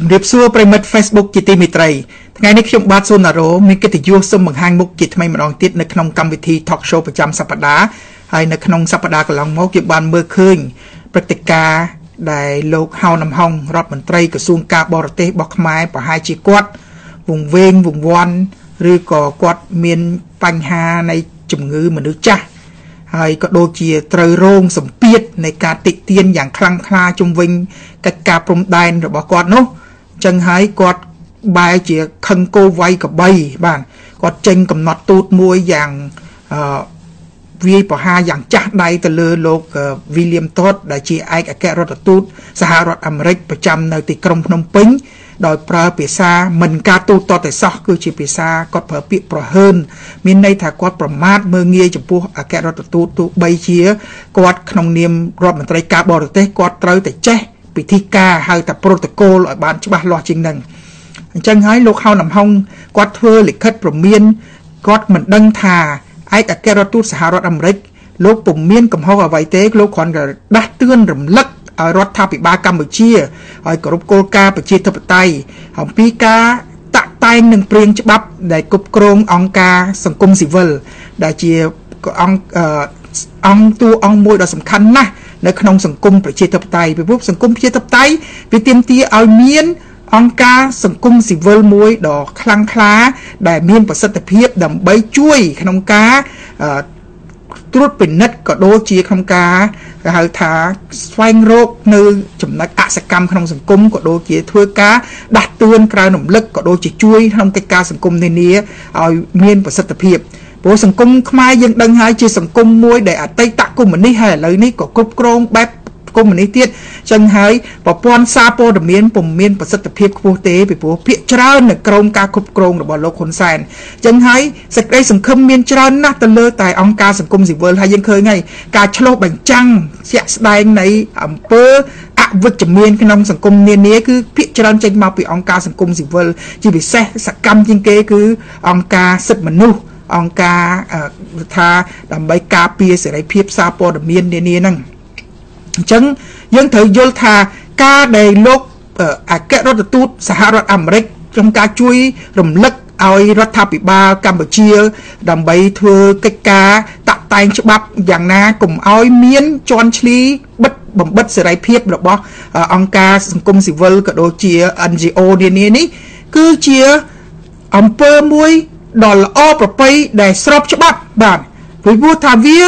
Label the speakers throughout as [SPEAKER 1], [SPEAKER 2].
[SPEAKER 1] ជំរាបសួរប្រិមិត្ត Facebook ជាទីមេត្រីថ្ងៃនេះខ្ញុំបាទសូណារ៉ូមានកិត្តិយសសូមបង្ហាញមុខជាថ្មីម្ដងទៀតនៅក្នុងកម្មវិធី Talk Show ប្រចាំសប្តាហ៍ហើយនៅក្នុងសប្តាហ៍កន្លងមកយើងបានមើលឃើញព្រឹត្តិការណ៍ដែលលោកហៅនំហុងរដ្ឋមន្ត្រីក្រសួងការបរទេសរបស់ខ្មែរប្រហែលជាគាត់វង្វេងវង្វាន់ឬក៏គាត់មានបញ្ហានៃជំងឺមនុស្សចាស់ហើយក៏ដូចជាត្រូវរងសម្ពាធនៃការតិចទៀនយ៉ាងខ្លាំងក្លាជំវិញកិច្ចការព្រំដែនរបស់គាត់នោះអញ្ចឹងហើយគាត់បែរជាខឹងគោវាយកបីបាទគាត់ចេញកំណត់ទូតមួយយ៉ាងវាយប្រហារយ៉ាងចាស់ដៃទៅលើលោក William Todd ដែលជាឯកអគ្គរដ្ឋទូតសហរដ្ឋអាមេរិកប្រចាំនៅទីក្រុងភ្នំពេញដោយប្រើភាសាមិនការទូតតតែសោះគឺជាភាសាគាត់ប្រើពាក្យប្រហើនមានន័យថាគាត់ប្រមាថមើលងាយចំពោះអគ្គរដ្ឋទូតទោះបីជាគាត់ក្នុងនាមរដ្ឋមន្ត្រីការបរទេសគាត់ត្រូវតែចេះពិធីការហៅថា protocol ឲ្យបានច្បាស់លាស់ជាងនឹងអញ្ចឹងហើយលោកហៅនំហុងគាត់ធ្វើលិខិតព្រមានគាត់មិនដឹងថាឯកអគ្គរដ្ឋទូតសហរដ្ឋអាមេរិកលោកពុំមានកំហុសអ្វីទេលោកគ្រាន់តែដាស់តឿនរំលឹកឲ្យរដ្ឋាភិបាលកម្ពុជាឲ្យគោរពគោលការណ៍ប្រជាធិបតេយ្យអំពីការតាក់តែងនិងព្រៀងច្បាប់ដែលគ្រប់គ្រងអង្គការសង្គមស៊ីវិលដែលជាអង្គមួយដ៏សំខាន់ណាស់នៅក្នុងសង្គមប្រជាធិបតេយ្យពីព្រោះសង្គមប្រជាធិបតេយ្យវាទាមទារឲ្យមានអង្គការសង្គមស៊ីវិលមួយដ៏ខ្លាំងក្លាដែលមានប្រសិទ្ធភាពដើម្បីជួយក្នុងការត្រួតពិនិត្យក៏ដូចជាក្នុងការហៅថាស្វែងរកនៅចំណុចអសកម្មក្នុងសង្គមក៏ដូចជាធ្វើការដាស់តឿនក្រៅរំលឹកក៏ដូចជាជួយក្នុងកិច្ចការសង្គមនានាឲ្យមានប្រសិទ្ធភាពព្រោះសង្គមខ្មែរយើងដឹងហើយជាសង្គមមួយដែលអតីតកុម្មុយនីសហើយឥឡូវនេះក៏គ្រប់គ្រងបែបកុម្មុយនីសទៀតចឹងហើយប្រព័ន្ធសារព័ត៌មានពុំមានប្រសិទ្ធភាពខ្ពស់ទេពីព្រោះភាគច្រើននៅក្រោមការគ្រប់គ្រងរបស់លោកហ៊ុនសែនចឹងហើយសេចក្តីសង្ឃឹមមានច្រើនណាស់ទៅលើតែអង្គការសង្គមស៊ីវិលហើយយើងឃើញហើយការឆ្លុះបញ្ចាំងជាក់ស្ដែងនៃអំពើអវិជ្ជមានក្នុងសង្គមនានាគឺភាគច្រើនចេញមកពីអង្គការសង្គមស៊ីវិលជាពិសេសសកម្មជាងគេគឺអង្គការសិទ្ធិមនុស្សអង្គការថាដើម្បីការពារសេរីភាពសារព័ត៌មាននានាហ្នឹងអញ្ចឹងយើងត្រូវយល់ថាការដែលលោកអគ្គរដ្ឋទូតសហរដ្ឋអាមេរិកក្នុងការជួយរំលឹកឲ្យរដ្ឋាភិបាលកម្ពុជាដើម្បីធ្វើកិច្ចការតាក់តែងច្បាប់យ៉ាងណាកុំឲ្យមានជន់ឈ្លីបំបិទសេរីភាពរបស់អង្គការសង្គមស៊ីវិលក៏ដូចជា NGO នានានេះគឺជាអំពើមួយដ៏ល្អប្រពៃដែលស្របច្បាប់បាទពីព្រោះថាវា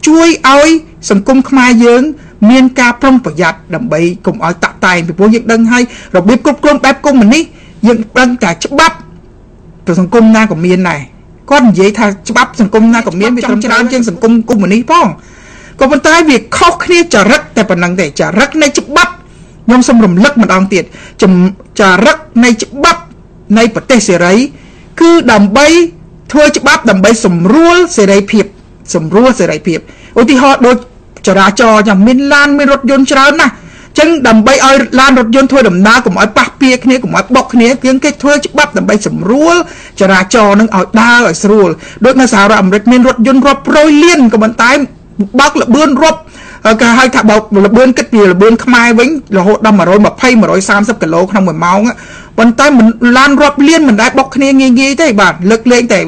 [SPEAKER 1] ជួយឲ្យសង្គមខ្មែរយើងមានការប្រុងប្រយ័ត្នដើម្បីកុំឲ្យតាក់តែងពីព្រោះយើងដឹងហើយរបៀបគ្រប់គ្រងបែបកុម្មុយនីសយើងដឹងតែច្បាប់ទៅសង្គមណាក៏មានដែរគាត់និយាយថាច្បាប់សង្គមណាក៏មានវាត្រឹមច្រើនជាងសង្គមកុម្មុយនីសផងក៏ប៉ុន្តែវាខុសគ្នាចរិតតែប៉ុណ្្នឹងទេចរិតនៃច្បាប់ខ្ញុំសូមរំលឹកម្ដងទៀតចរិតនៃច្បាប់នៃប្រទេសសេរីគឺដើម្បីធ្វើច្បាប់ដើម្បីសម្រួលសេរីភាពឧទាហរណ៍ដូចចរាចរណ៍ចាំមានឡានមានរថយន្តច្រើនណាស់អញ្ចឹងដើម្បីឲ្យឡានរថយន្តធ្វើដំណើរកុំឲ្យប៉ះពាល់គ្នាកុំឲ្យបុកគ្នាគេធ្វើច្បាប់ដើម្បីសម្រួលចរាចរណ៍នឹងឲ្យដើរឲ្យស្រួលដូចនៅសហរដ្ឋអាមេរិកមានរថយន្តរាប់រយលានក៏ប៉ុន្តែបើកលបឿនរាប់គេហៅថាបើកលបឿនគិតពីលបឿនខ្មែរវិញរហូតដល់120 130គីឡូក្នុង1ម៉ោងប៉ុន្តែឡានរាប់លានមិនដែលបុកគ្នាងាយទេបាទលើកលែងតែ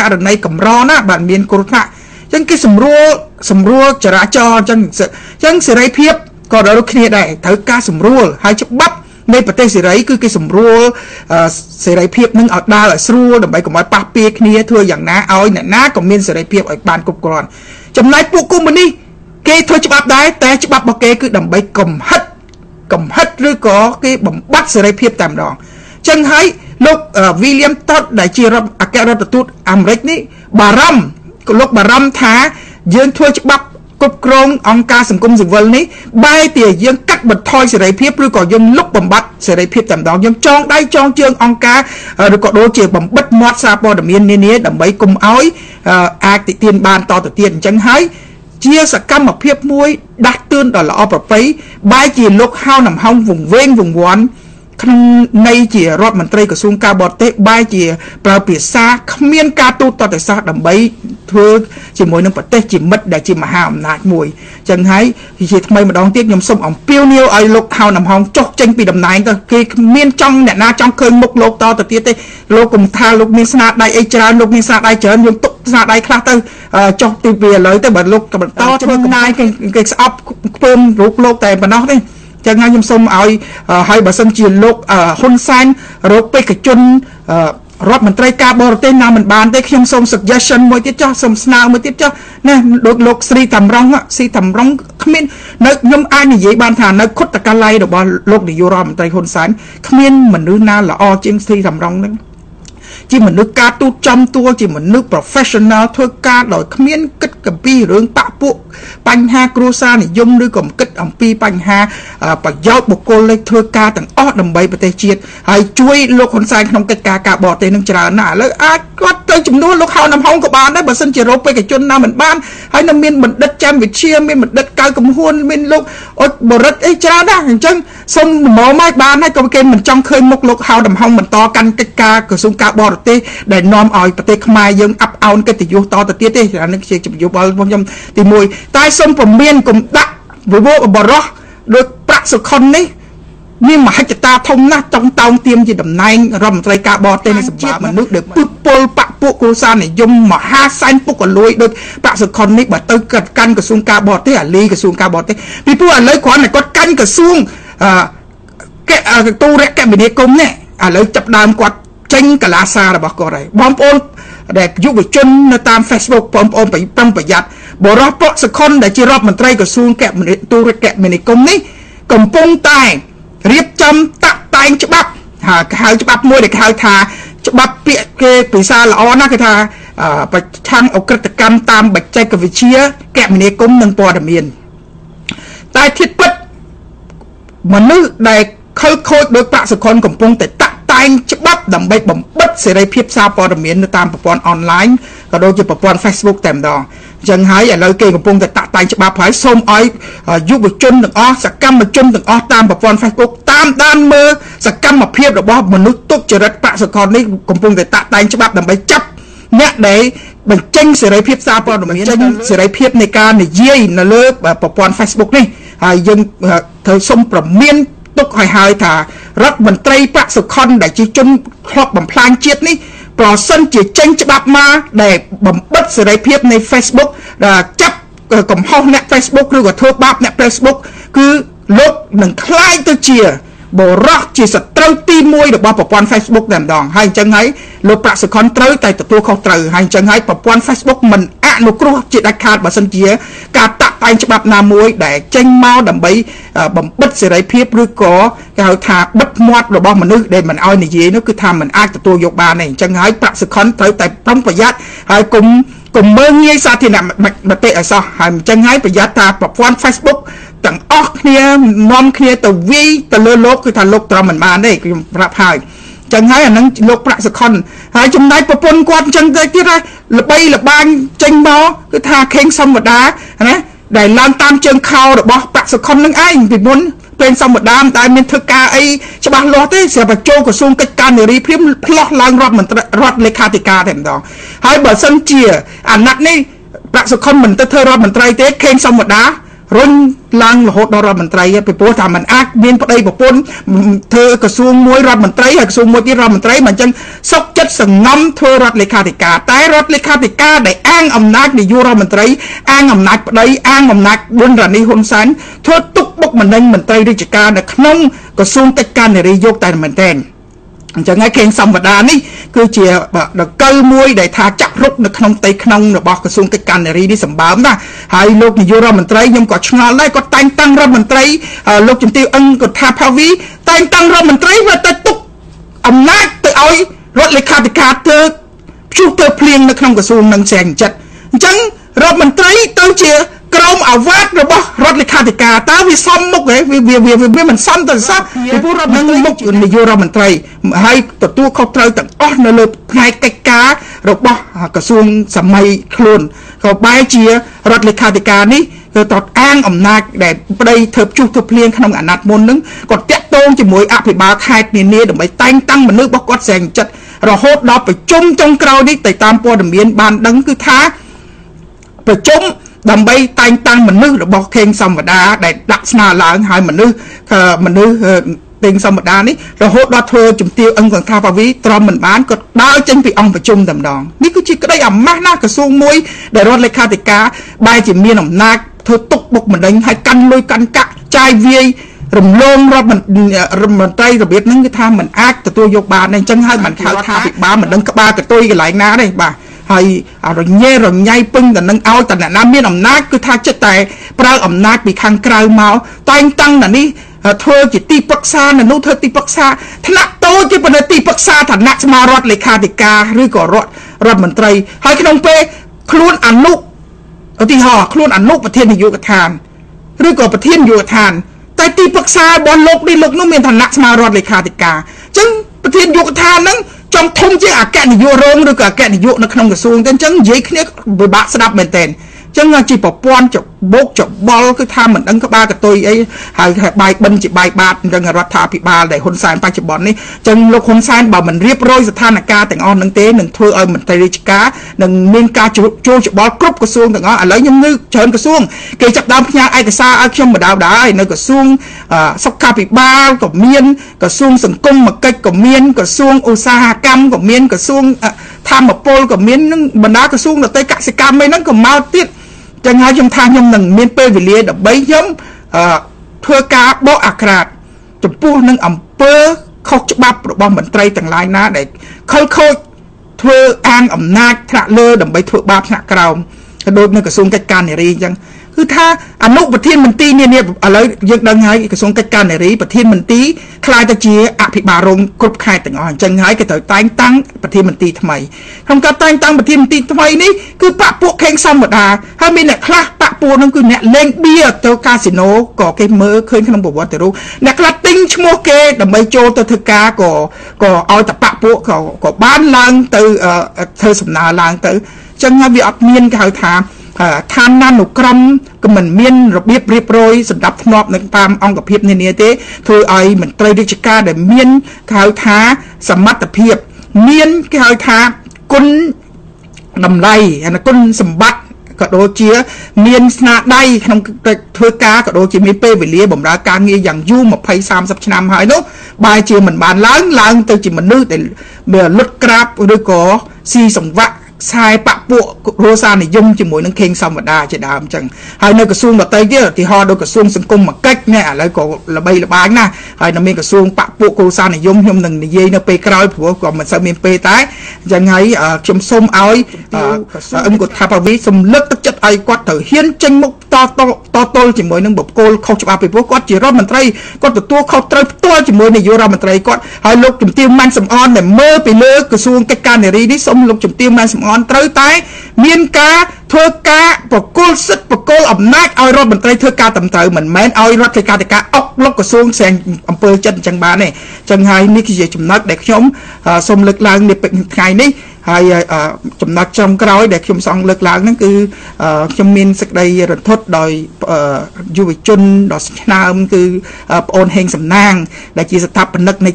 [SPEAKER 1] ករណីកម្រណាបាទមានគ្រោះថ្នាក់អញ្ចឹងគេសម្រួលចរាចរណ៍អញ្ចឹងសេរីភាពក៏ដូចគ្នាដែរត្រូវការសម្រួលហើយច្បាប់នៃប្រទេសសេរីគឺគេសម្រួលសេរីភាពនឹងឲ្យដើរឲ្យស្រួលដើម្បីកុំឲ្យប៉ះពាល់គ្នាធ្វើយ៉ាងណាឲ្យអ្នកណាក៏មានសេរីភាពឲ្យបានគ្រប់គ្រាន់ចំណែកពួកកុម្មុយនីសគេធ្វើច្បាប់ដែរតែច្បាប់របស់គេគឺដើម្បីកំហិតឬក៏គេបំបត្តិសេរីភាពតែម្ដងអញ្ចឹងហើយលោក William Todd ដែលជាអគ្គរដ្ឋទូតអាមេរិកនេះបារម្ភថាយើងធ្វើច្បាប់គ្រប់គ្រងអង្គការសង្គមស៊ីវិលនេះបែរជាយើងកាត់បន្ថយសេរីភាពឬក៏យើងលុបបំបាត់សេរីភាពតែម្ដងយើងចងដៃចងជើងអង្គការឬក៏ដូចជាបំបិទមាត់សារព័ត៌មាននានាដើម្បីកុំឲ្យអាចតិទៀនបានតទៅទៀតអញ្ចឹងហើយជាសកម្មភាពមួយដាស់តឿនដ៏ល្អប្រពៃបែរជាលោកហៅនំហុងវង្វេងវង្វាន់ ក្នុងន័យជារដ្ឋមន្ត្រីក្រសួងការបរទេសបែរជាប្រើភាសាគ្មានការទូតតតិសាសដើម្បីធ្វើជាមួយនឹងប្រទេសជាមិត្តដែលជាមហាអំណាចមួយចឹងហើយជាថ្មីម្ដងទៀតខ្ញុំសូមអំពាវនាវឲ្យលោកហៅដំហងចុះចេញពីតំណែងទៅគេមានចង់អ្នកណាចង់ឃើញមុខលោកតទៅទៀតទេលោកកុំថាលោកមានស្នាដៃអីច្រើនលោកមានស្នាដៃច្រើនយើងទុកស្នាដៃខ្លះទៅចុះទីវាឥឡូវទៅបើលោកបន្តធ្វើកំណាយគេស្អប់ខ្ពើមរូបលោកតែប៉ុណ្ណោះទេចឹងហើយខ្ញុំសូមឲ្យហើយបើសិនជាលោកហ៊ុនសែនរកបេក្ខជនរដ្ឋមន្ត្រីការបរទេសណាមិនបានទេខ្ញុំសូម suggestion មួយទៀតចុះសូមស្នើមួយទៀតចុះណាដូចលោកស្រីតម្រង់គ្មាននៅខ្ញុំអាចនិយាយបានថានៅខុទ្ទកាល័យរបស់លោកនាយករដ្ឋមន្ត្រីហ៊ុនសែនគ្មានមនុស្សណាល្អជាងស្រីតម្រង់នឹងជាមនុស្សការទូតចំតួជាមនុស្ស professional ធ្វើការដោយគ្មានគិតកំពីរឿងបកពួកបញ្ហាគ្រួសារនិយមឬក៏គិតអំពីបញ្ហាប្រយោជន៍បុគ្គលលេខធ្វើការទាំងអស់ដើម្បីប្រទេសជាតិហើយជួយលោកហ៊ុនសែនក្នុងកិច្ចការការបរទេសនឹងច្រើនណាស់ឥឡូវអាចគាត់ទៅជំនួសលោកហៅដំហុងក៏បានដែរបើសិនជារកបេក្ខជនណាមិនបានហើយនៅមានបណ្ឌិតចាំវិជាមានបណ្ឌិតកៅកំហួនមានលោកអុចបរិទ្ធអីច្រើនណាស់អញ្ចឹងសូមមកមកបានហើយក៏គេមិនចង់ឃើញមុខលោកហៅដំហុងបន្តកាន់កិច្ចការក្រសួងការបរទេសដែលនាំឲ្យប្រទេសខ្មែរយើងអាប់អោនកិត្តិយសតទៅទៀតទេអានេះជាយោបល់របស់ខ្ញុំទី1តែសូមព្រមានកុំដាក់វិវបរោះដោយប្រាក់សុខុននេះមានមហិច្ឆតាធំណាស់ចង់តោងទាមជាតំណែងរដ្ឋមន្ត្រីការបរទេសនៃសម្រាប់មនុស្សដែលពុះពលបកពួកគ្រួសារនិយមមហាសែនពុកកលួយដោយប្រាក់សុខុននេះបើទៅកាន់ក្រសួងការបរទេសអាលីក្រសួងការបរទេសពីព្រោះឥឡូវគ្រាន់តែគាត់កាន់ក្រសួងទូរគមនាគមន៍នេះឥឡូវចាប់ដើមគាត់ចេញកលាសាររបស់គាត់ហើយបងប្អូនដែលយុវជននៅតាម Facebook បងប្អូនប្រឹងប្រយ័ត្នបរិះប្រាក់សុខុនដែលជារដ្ឋមន្ត្រីក្រសួងទូរគមនាគមន៍នេះកំពុងតែរៀបចំតាក់តែងច្បាប់ហៅច្បាប់មួយដែលគេហៅថាច្បាប់ពាក្យគេភាសាល្អណាស់គេថាប្រឆាំងអក្រិតកម្មតាមបច្ចេកវិទ្យាគមនាគមន៍និងព័ត៌មានតែធៀបពិតមនុស្សដែលខលខូចដោយប្រាក់សុខុនកំពុងតែតាក់តែងច្បាប់ដើម្បីបំបិទសេរីភាពសារព័ត៌មាននៅតាមប្រព័ន្ធអនឡាញក៏ដូចជាប្រព័ន្ធ Facebook តែម្ដងអញ្ចឹងហើយឥឡូវគេកំពុងតែតាក់តែងច្បាប់ហើយសូមឲ្យយុវជនទាំងអស់សកម្មជនទាំងអស់តាមប្រព័ន្ធ Facebook តាមដានមើលសកម្មភាពរបស់មនុស្សទុច្ចរិតប្រាក់សុខុននេះកំពុងតែតាក់តែងច្បាប់ដើម្បីចាប់អ្នកដែលបញ្ចេញសេរីភាពសារព័ត៌មានចេញសេរីភាពនៃការនិយាយនៅលើប្រព័ន្ធ Facebook នេះហើយយើងត្រូវសូមប្រមានទុកឲ្យហើយថារដ្ឋមន្ត្រីប្រាក់សុខុនដែលជាជនធ្លាប់បំផ្លាញជាតិនេះប្រសិនជាចេញច្បាប់មកដែលបំបិទសេរីភាពនៃ Facebook ដែលចាប់កំហុសអ្នក Facebook ឬក៏ធ្វើបាបអ្នក Facebook គឺលោកនឹងក្លាយទៅជាបរោះជាសត្រូវទី1របស់ប្រព័ន្ធ Facebook តែម្ដងហើយអញ្ចឹងហើយលោកប្រាក់សុខុនត្រូវតែទទួលខុសត្រូវហើយអញ្ចឹងហើយប្រព័ន្ធ Facebook មិនអនុគ្រោះជាដាច់ខាតបើសិនជាការតាក់តែងច្បាប់ណាមួយដែលចេញមកដើម្បីបំបិទសេរីភាពឬក៏គេហៅថាបិទមាត់របស់មនុស្សដែលមិនឲ្យនិយាយនោះគឺថាមិនអាចទទួលយកបានទេអញ្ចឹងហើយប្រាក់សុខុនត្រូវតែប្រុងប្រយ័ត្នហើយកុំមើលងាយសាធារណមតិឲ្យសោះហើយអញ្ចឹងហើយប្រយ័ត្នថាប្រព័ន្ធ Facebook ទាំងអស់គ្នានាំគ្នាទៅវាយទៅលើលោកគឺថាលោកត្រឹមមិនបានទេខ្ញុំប្រាប់ហើយចឹងហើយអានឹងលោកប្រាក់សុខុនហើយចំណែកប្រពន្ធគាត់អញ្ចឹងទៅទៀតហើយល្បីល្បាញចេញមកគឺថាខេងសំវតាណាដែលឡើងតាមជើងខោរបស់ប្រាក់សុខុននឹងឯងពីមុនពេលសំវតាមិនតែមានធ្វើការអីច្បាស់លាស់ទេស្រាប់តែចូលក្រសួងកិច្ចការនារីព្រាមផ្លោះឡើងរដ្ឋមន្ត្រីរដ្ឋលេខាធិការតែម្ដងហើយបើសិនជាអាណត្តិនេះប្រាក់សុខុនមិនទៅធ្វើរដ្ឋមន្ត្រីទេខេងសំវតារុញឡើងរហូតដល់រដ្ឋមន្ត្រីពីព្រោះថាมันអាចមានប្តីប្រពន្ធធ្វើក្រសួងមួយរដ្ឋមន្ត្រីហើយក្រសួងមួយទៀតរដ្ឋមន្ត្រីមិនអញ្ចឹងសុកចិត្តសងំធ្វើរដ្ឋលេខាធិការតែរដ្ឋលេខាធិការដែលអាងអំណាចនាយករដ្ឋមន្ត្រីអាងអំណាចប្តីអាងអំណាចប៊ុនរ៉ានីហ៊ុនសែនធ្វើទុកបុកម្នេញមន្ត្រីរាជការនៅក្នុងក្រសួងកិច្ចការនារីយកតែមែនទែនអញ្ចឹងហើយខេងសំវតានេះគឺជាដកលមួយដែលថាចាក់រុកនៅក្នុងផ្ទៃក្នុងរបស់ក្រសួងកិច្ចការនារីនេះសម្បើមណាហើយលោកនាយករដ្ឋមន្ត្រីខ្ញុំក៏ឆ្ងល់ដែរគាត់តែងតាំងរដ្ឋមន្ត្រីលោកជំទាវអឹងគាត់ថាផាវីតែងតាំងរដ្ឋមន្ត្រីវាទៅទុកអំណាចទៅឲ្យរដ្ឋលេខាធិការធ្វើព្យុះទៅភ្លៀងនៅក្នុងក្រសួងនឹងស្រាញ់ចិត្តអញ្ចឹងរដ្ឋមន្ត្រីទៅជា ក្រមអាវ៉ាត់របស់រដ្ឋលេខាធិការតើវាសមមុខហ៎វាមិនសមទៅសោះពីព្រោះរដ្ឋនឹងមុខនាយករដ្ឋមន្ត្រីហើយទទួលខុសត្រូវទាំងអស់នៅលើផ្នែកកិច្ចការរបស់ក្រសួងសម័យខ្លួនក៏បែរជារដ្ឋលេខាធិការនេះគឺតតអាងអំណាចដែលប្តីធ្វើជុះធ្វើភ្លៀងក្នុងអាណត្តិមុននឹងគាត់តាក់ទងជាមួយអភិបាលខេត្តនានាដើម្បីតែងតាំងមនុស្សរបស់គាត់ស្រាំងចិត្តរហូតដល់ប្រជុំចុងក្រោយនេះទៅតាមព័ត៌មានបានដឹងគឺថាប្រជុំដើម្បីតែងតាំងមនុស្សរបស់ខេងសំវតាដែលដាក់ស្នើឡើងហើយមនុស្សពេញសម្បដានេះរហូតដល់ធ្វើជំទាវអង្គសង្ឃាបាវីទ្រាំមិនបានក៏ដើរចេញពីអង្គប្រជុំតែម្ដងនេះគឺជាក្តីអាម៉ាស់ណាក្រសួងមួយដែលរដ្ឋលេខាធិការបែរជាមានអំណាចធ្វើទុកបុកម្នេញហើយកាន់លុយកាន់កាក់ចាយវាយរំលងរដ្ឋមន្ត្រីរបៀបហ្នឹងគឺថាมันអាចទទួលយកបានអញ្ចឹងហើយបានខៅថាពិបាលមិនដឹងក្បាលកតុយកន្លែងណាទេបាទហើយរញ៉េរញ៉ៃពឹងតែនឹងឲ្យតអ្នកណាមានអំណាចគឺថាចិត្តតែប្រើអំណាចពីខាងក្រៅមកតែងតាំងតែនេះធ្វើជាទីប្រឹក្សានៅនោះធ្វើទីប្រឹក្សាថ្នាក់តូចជាប៉ុន្តែទីប្រឹក្សាឋានៈស្មាររដ្ឋលេខាធិការឬក៏រដ្ឋមន្ត្រីហើយក្នុងពេលខ្លួនអនុឧទាហរណ៍ខ្លួនអនុប្រធាននាយកដ្ឋានឬក៏ប្រធាននាយកដ្ឋានតែទីប្រឹក្សារបស់លោកនេះលោកនោះមានឋានៈស្មាររដ្ឋលេខាធិការអញ្ចឹងប្រធាននាយកដ្ឋានហ្នឹងចំធំជាងអគ្គនាយករងឬក៏អគ្គនាយកនៅក្នុងក្រសួងតែអញ្ចឹងនិយាយគ្នាពិបាកស្ដាប់មែនតើចឹងជាប្រព័ន្ធចបោកចបល់គឺថាមិនដឹងក្បាលកតុយអីហើយបាយបិណ្ឌជាបាយបាតអញ្ចឹងរដ្ឋាភិបាលដែលហ៊ុនសែនបច្ចុប្បន្ននេះចឹងលោកហ៊ុនសែនបើមិនរៀបរយស្ថានភាពទាំងអស់នឹងទេនឹងធ្វើឲ្យមន្ត្រីរាជការនឹងមានការចូលច្បល់គ្រប់ក្រសួងទាំងអស់ឥឡូវខ្ញុំងើច្រើនក្រសួងគេចាប់ដើមផ្ញើឯកសារឲ្យខ្ញុំម្ដងដែរនៅក្រសួងសុខាភិបាលក៏មានក្រសួងសង្គមកិច្ចក៏មានក្រសួងឧស្សាហកម្មក៏មានក្រសួងធម្មពលក៏មាននឹងបណ្ដាក្រសួងដទៃកសិកម្មអីហ្នឹងក៏មកទៀតចឹងហើយខ្ញុំថាខ្ញុំនឹងមានពេលវេលាដើម្បីខ្ញុំធ្វើការបកអាក្រាតចំពោះនឹងអង្គើខុសច្បាប់របស់មន្ត្រីទាំងឡាយណាដែលខលខូចធ្វើអាងអំណាចថ្នាក់លើដើម្បីធ្វើបាបថ្នាក់ក្រោមក៏ដូចនៅក្រសួងកិច្ចការនារីអញ្ចឹងគឺថាអនុប្រធានមន្ត្រីនានាឥឡូវយើងដឹងហើយក្រសួងកិច្ចការនារីប្រធានមន្ត្រីខ្លាយទៅជាអភិបាលរងគ្រប់ខេត្តទាំងអស់អញ្ចឹងហើយគេត្រូវតែងតាំងប្រធានមន្ត្រីថ្មីក្នុងការតែងតាំងប្រធានមន្ត្រីថ្មីនេះគឺបកពួកខេងសំវតាហើយមានអ្នកខ្លះបកពួកនោះគឺអ្នកលេងបៀទៅកាស៊ីណូក៏គេមើលឃើញក្នុងប្រវត្តិរូបអ្នកខ្លះទិញឈ្មោះគេដើម្បីចូលទៅធ្វើការក៏ឲ្យតែបកពួកក៏បានឡើងទៅធ្វើសំណើឡើងទៅអញ្ចឹងហើយវាអត់មានគេហៅថាឋានានុក្រមក៏មិនមានរបៀបរៀបរយសម្រាប់ធ្នាប់នៅតាមអង្គភាពនានាទេធ្វើឲ្យមន្ត្រីរាជការដែលមានគេហៅថាសមត្ថភាពមានគេហៅថាគុណតម្លៃគុណសម្បត្តិក៏ដូចជាមានស្នាដៃក្នុងធ្វើការក៏ដូចជាមានពេលវេលាបម្រើការងារយ៉ាងយូរ20-30 ឆ្នាំហើយនោះបែរជាមិនបានឡើងទៅជាមនុស្សដែលលុតក្រាបឬក៏ស៊ីសង្វាក់ខ្សែបពពួករោសានិយមជាមួយនឹងខេងសំវតាជាដើមអញ្ចឹងហើយនៅក្រសួងដទៃទៀតឧទាហរណ៍ដូចក្រសួងសង្គមកិច្ចនេះឥឡូវក៏ល្បីល្បាញណាស់ហើយនៅមានក្រសួងបពពួករោសានិយមខ្ញុំនឹងនិយាយនៅពេលក្រោយព្រោះក៏មិនសូវមានពេលតែអញ្ចឹងហើយខ្ញុំសូមឲ្យអង្គថាបាវីសំលឹកទឹកចិត្តឲ្យគាត់ត្រូវហ៊ានចេញមុខតទល់ជាមួយនឹងបុគ្គលខុសច្បាប់ពីព្រោះគាត់ជារដ្ឋមន្ត្រីគាត់ទទួលខុសត្រូវផ្ទាល់ជាមួយនាយករដ្ឋមន្ត្រីគាត់ហើយលោកជំទាវម៉ាន់សំអនដែលមើលពីលើក្រសួងកិច្ចការនារីនេះសូមលោកជំទាវម៉ាន់សំអនត្រូវតែមានការធ្វើការបកគលសិទ្ធិបកគលអំណាចឲ្យរដ្ឋមន្ត្រីធ្វើការត្រឹមត្រូវមិនមែនឲ្យរដ្ឋលេខាធិការអុកលុកក្រសួងស្រាំងអំពើចិត្តអញ្ចឹងបានទេអញ្ចឹងហើយនេះគឺជាចំណុចដែលខ្ញុំសូមលើកឡើងនាពេលថ្ងៃនេះហើយចំណុចចុងក្រោយដែលខ្ញុំសង្កលើកឡើងហ្នឹងគឺខ្ញុំមានសេចក្តីរន្ធត់ដោយយុវជនដ៏ស្នាមគឺប្អូនហេងសំណាងដែលជាស្ថាបនិកនៃ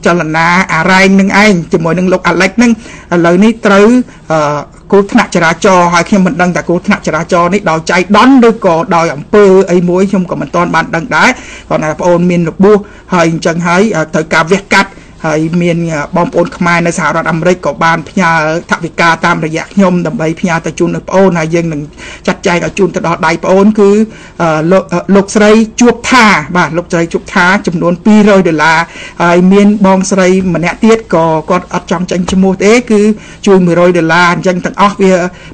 [SPEAKER 1] ចលនាអារ៉ែងនឹងឯងជាមួយនឹងលោកអាឡិចហ្នឹងឥឡូវនេះត្រូវគោលថ្នាក់ចរាចរណ៍ហើយខ្ញុំមិនដឹងថាគោលថ្នាក់ចរាចរណ៍នេះដោយចៃដន្យឬក៏ដោយអំពើអីមួយខ្ញុំក៏មិនទាន់បានដឹងដែរគាត់ថាប្អូនមានរបួសហើយអញ្ចឹងហើយត្រូវការវះកាត់ហើយមានបងប្អូនខ្មែរនៅសហរដ្ឋអាមេរិកក៏បានផ្ញើថវិកាតាមរយៈខ្ញុំដើម្បីផ្ញើទៅជូនដល់ប្អូនហើយយើងនឹងចាត់ចែងឲ្យជូនទៅដល់ដៃប្អូនគឺលោកស្រីជួបថាបាទលោកស្រីជួបថាចំនួន$200ហើយមានបងស្រីម្នាក់ទៀតក៏គាត់អត់ចង់ចាញ់ឈ្មោះទេគឺជួយ$100អញ្ចឹងទាំងអស់វា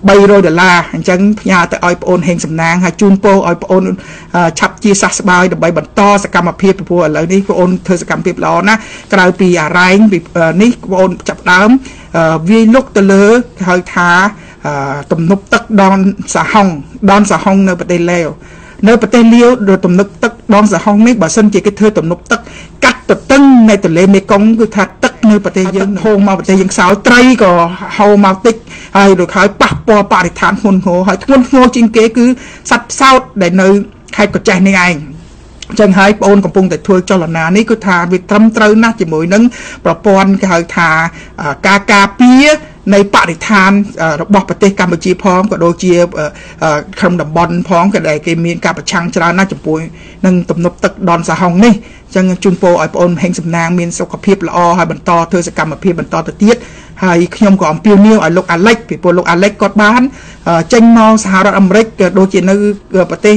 [SPEAKER 1] $300អញ្ចឹងផ្ញើទៅឲ្យប្អូនហេងសំណាងហើយជូនពរឲ្យប្អូនឆាប់ជាសះស្បើយដើម្បីបន្តសកម្មភាពព្រោះឥឡូវនេះប្អូនធ្វើសកម្មភាពល្អណាស់ក្រៅពីអារ៉ែងនេះបងប្អូនចាប់ដើមវាយលុកទៅលើហៅថា ទំនប់ទឹកដនសហុងនៅប្រទេសឡាវនៅប្រទេសលាវទំនប់ទឹកដនសហុងនេះបើសិនជាគេធ្វើទំនប់ទឹកកាត់ទៅតឹងនៅទន្លេមេគង្គគឺថាទឹកនៅប្រទេសយើងហូរមកប្រទេសយើងខ្សោយត្រីក៏ហូរមកតិចហើយដូចហើយប៉ះពាល់បរិស្ថានធ្ងន់ធ្ងរហើយធ្ងន់ធ្ងរជាងគេគឺសត្វផ្សោតដែលនៅខេត្តកោះចេះនេះឯងចឹងហើយបងកំពុងតែធ្វើចលនានេះគឺថាវាត្រឹមត្រូវណាស់ជាមួយនឹងប្រព័ន្ធគេហៅថាការការពារនៃបរិស្ថានរបស់ប្រទេសកម្ពុជាផងក៏ដូចជាក្នុងតំបន់ផងក៏ដែលគេមានការប្រឆាំងច្រើនណាស់ចំពោះនឹងទំនប់ទឹកដនសហុងនេះចឹងជូនពរឲ្យបងអូនហេងសំណាងមានសុខភាពល្អហើយបន្តធ្វើសកម្មភាពបន្តទៅទៀតហើយខ្ញុំក៏អំពាវនាវឲ្យលោកអាឡិចពីព្រោះលោកអាឡិចគាត់បានចេញមកសហរដ្ឋអាមេរិកក៏ដូចជានៅប្រទេស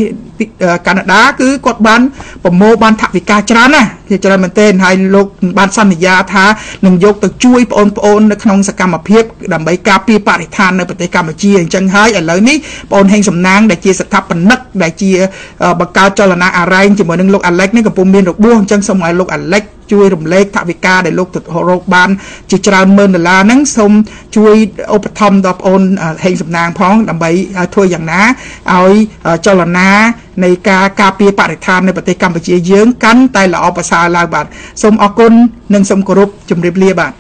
[SPEAKER 1] កាណាដាគឺគាត់បានប្រមូលបានថវិកាច្រើនណាស់ជាច្រើនមែនទែនហើយលោកបានសន្យាថានឹងយកទៅជួយបងប្អូននៅក្នុងសកម្មភាពដើម្បីការពារបរិស្ថាននៅប្រទេសកម្ពុជាអញ្ចឹងហើយឥឡូវនេះបងអូនហេងសំណាងដែលជាស្ថាបនិកដែលជាបង្កើតចលនាអារ៉ែងជាមួយនឹងលោកអាឡិចនេះកំពុងមានរបួសអញ្ចឹងសូមឲ្យលោកអាឡិចជួយរំលែកថវិកាដែលលោកទៅរកបានជាច្រើនម៉ឺនដុល្លារហ្នឹងសូមជួយឧបត្ថម្ភដល់បងអូនហេងសំណាងផងដើម្បីធ្វើយ៉ាងណាឲ្យចលនានៃការការពារបរិស្ថាននៅប្រទេសកម្ពុជាយើងកាន់តែល្អប្រសើរឡើងបាទសូមអរគុណនិងសូមគោរពជម្រាបលាបាទ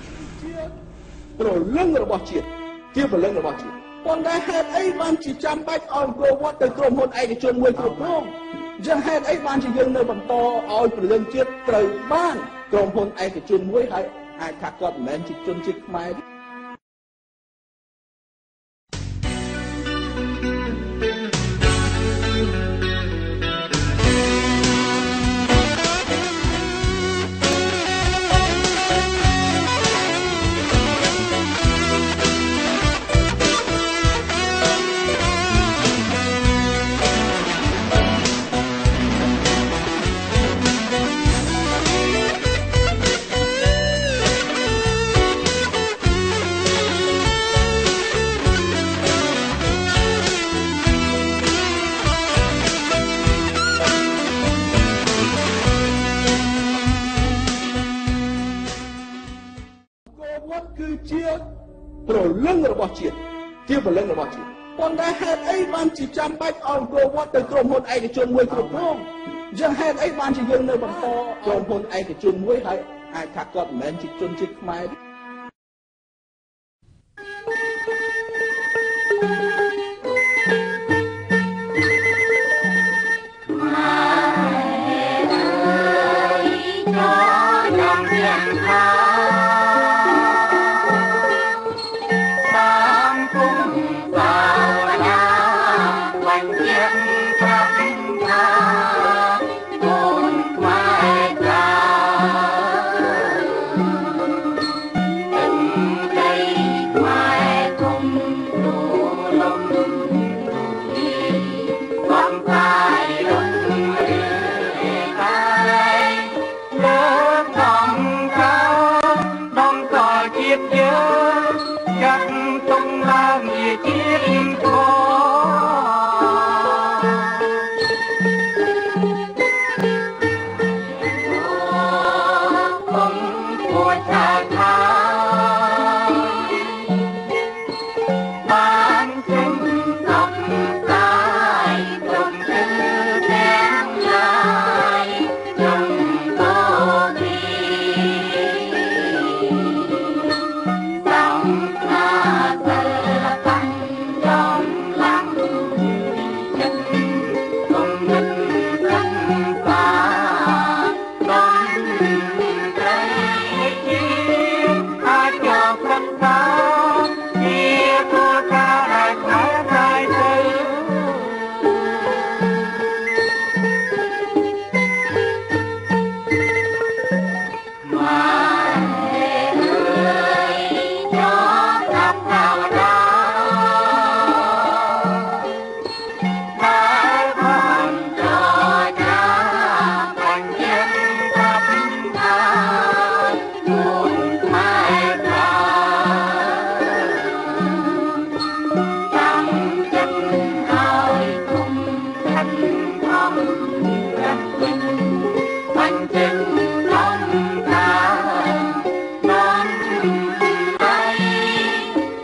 [SPEAKER 2] ព្រលឹងរបស់ជាតិជាព្រលឹងរបស់ជាតិប៉ុន្តែហេតុអីបានជាចាំបាច់ឲ្យអង្គរវត្តទៅក្រុមហ៊ុនឯកជនមួយគ្រប់គ្រងយ៉ាងហេតុអីបានជាយើងនៅបន្តឲ្យព្រលឹងជាតិត្រូវបានក្រុមហ៊ុនឯកជនមួយហើយអាចថាគាត់មិនមែនជាជនជាតិខ្មែរគឺជាព្រលឹងរបស់ជាតិជាព្រលឹងរបស់ជាតិប៉ុន្តែហេតុអីបានជាចាំបាច់ឲ្យអង្គរវត្តទៅក្រុមហ៊ុនឯកជនមួយគ្រប់គ្រងយ៉ាងហេតុអីបានជាយើងនៅបន្តក្រុមហ៊ុនឯកជនមួយហើយអាចថាគាត់មិនមែនជាជនជាតិខ្មែរ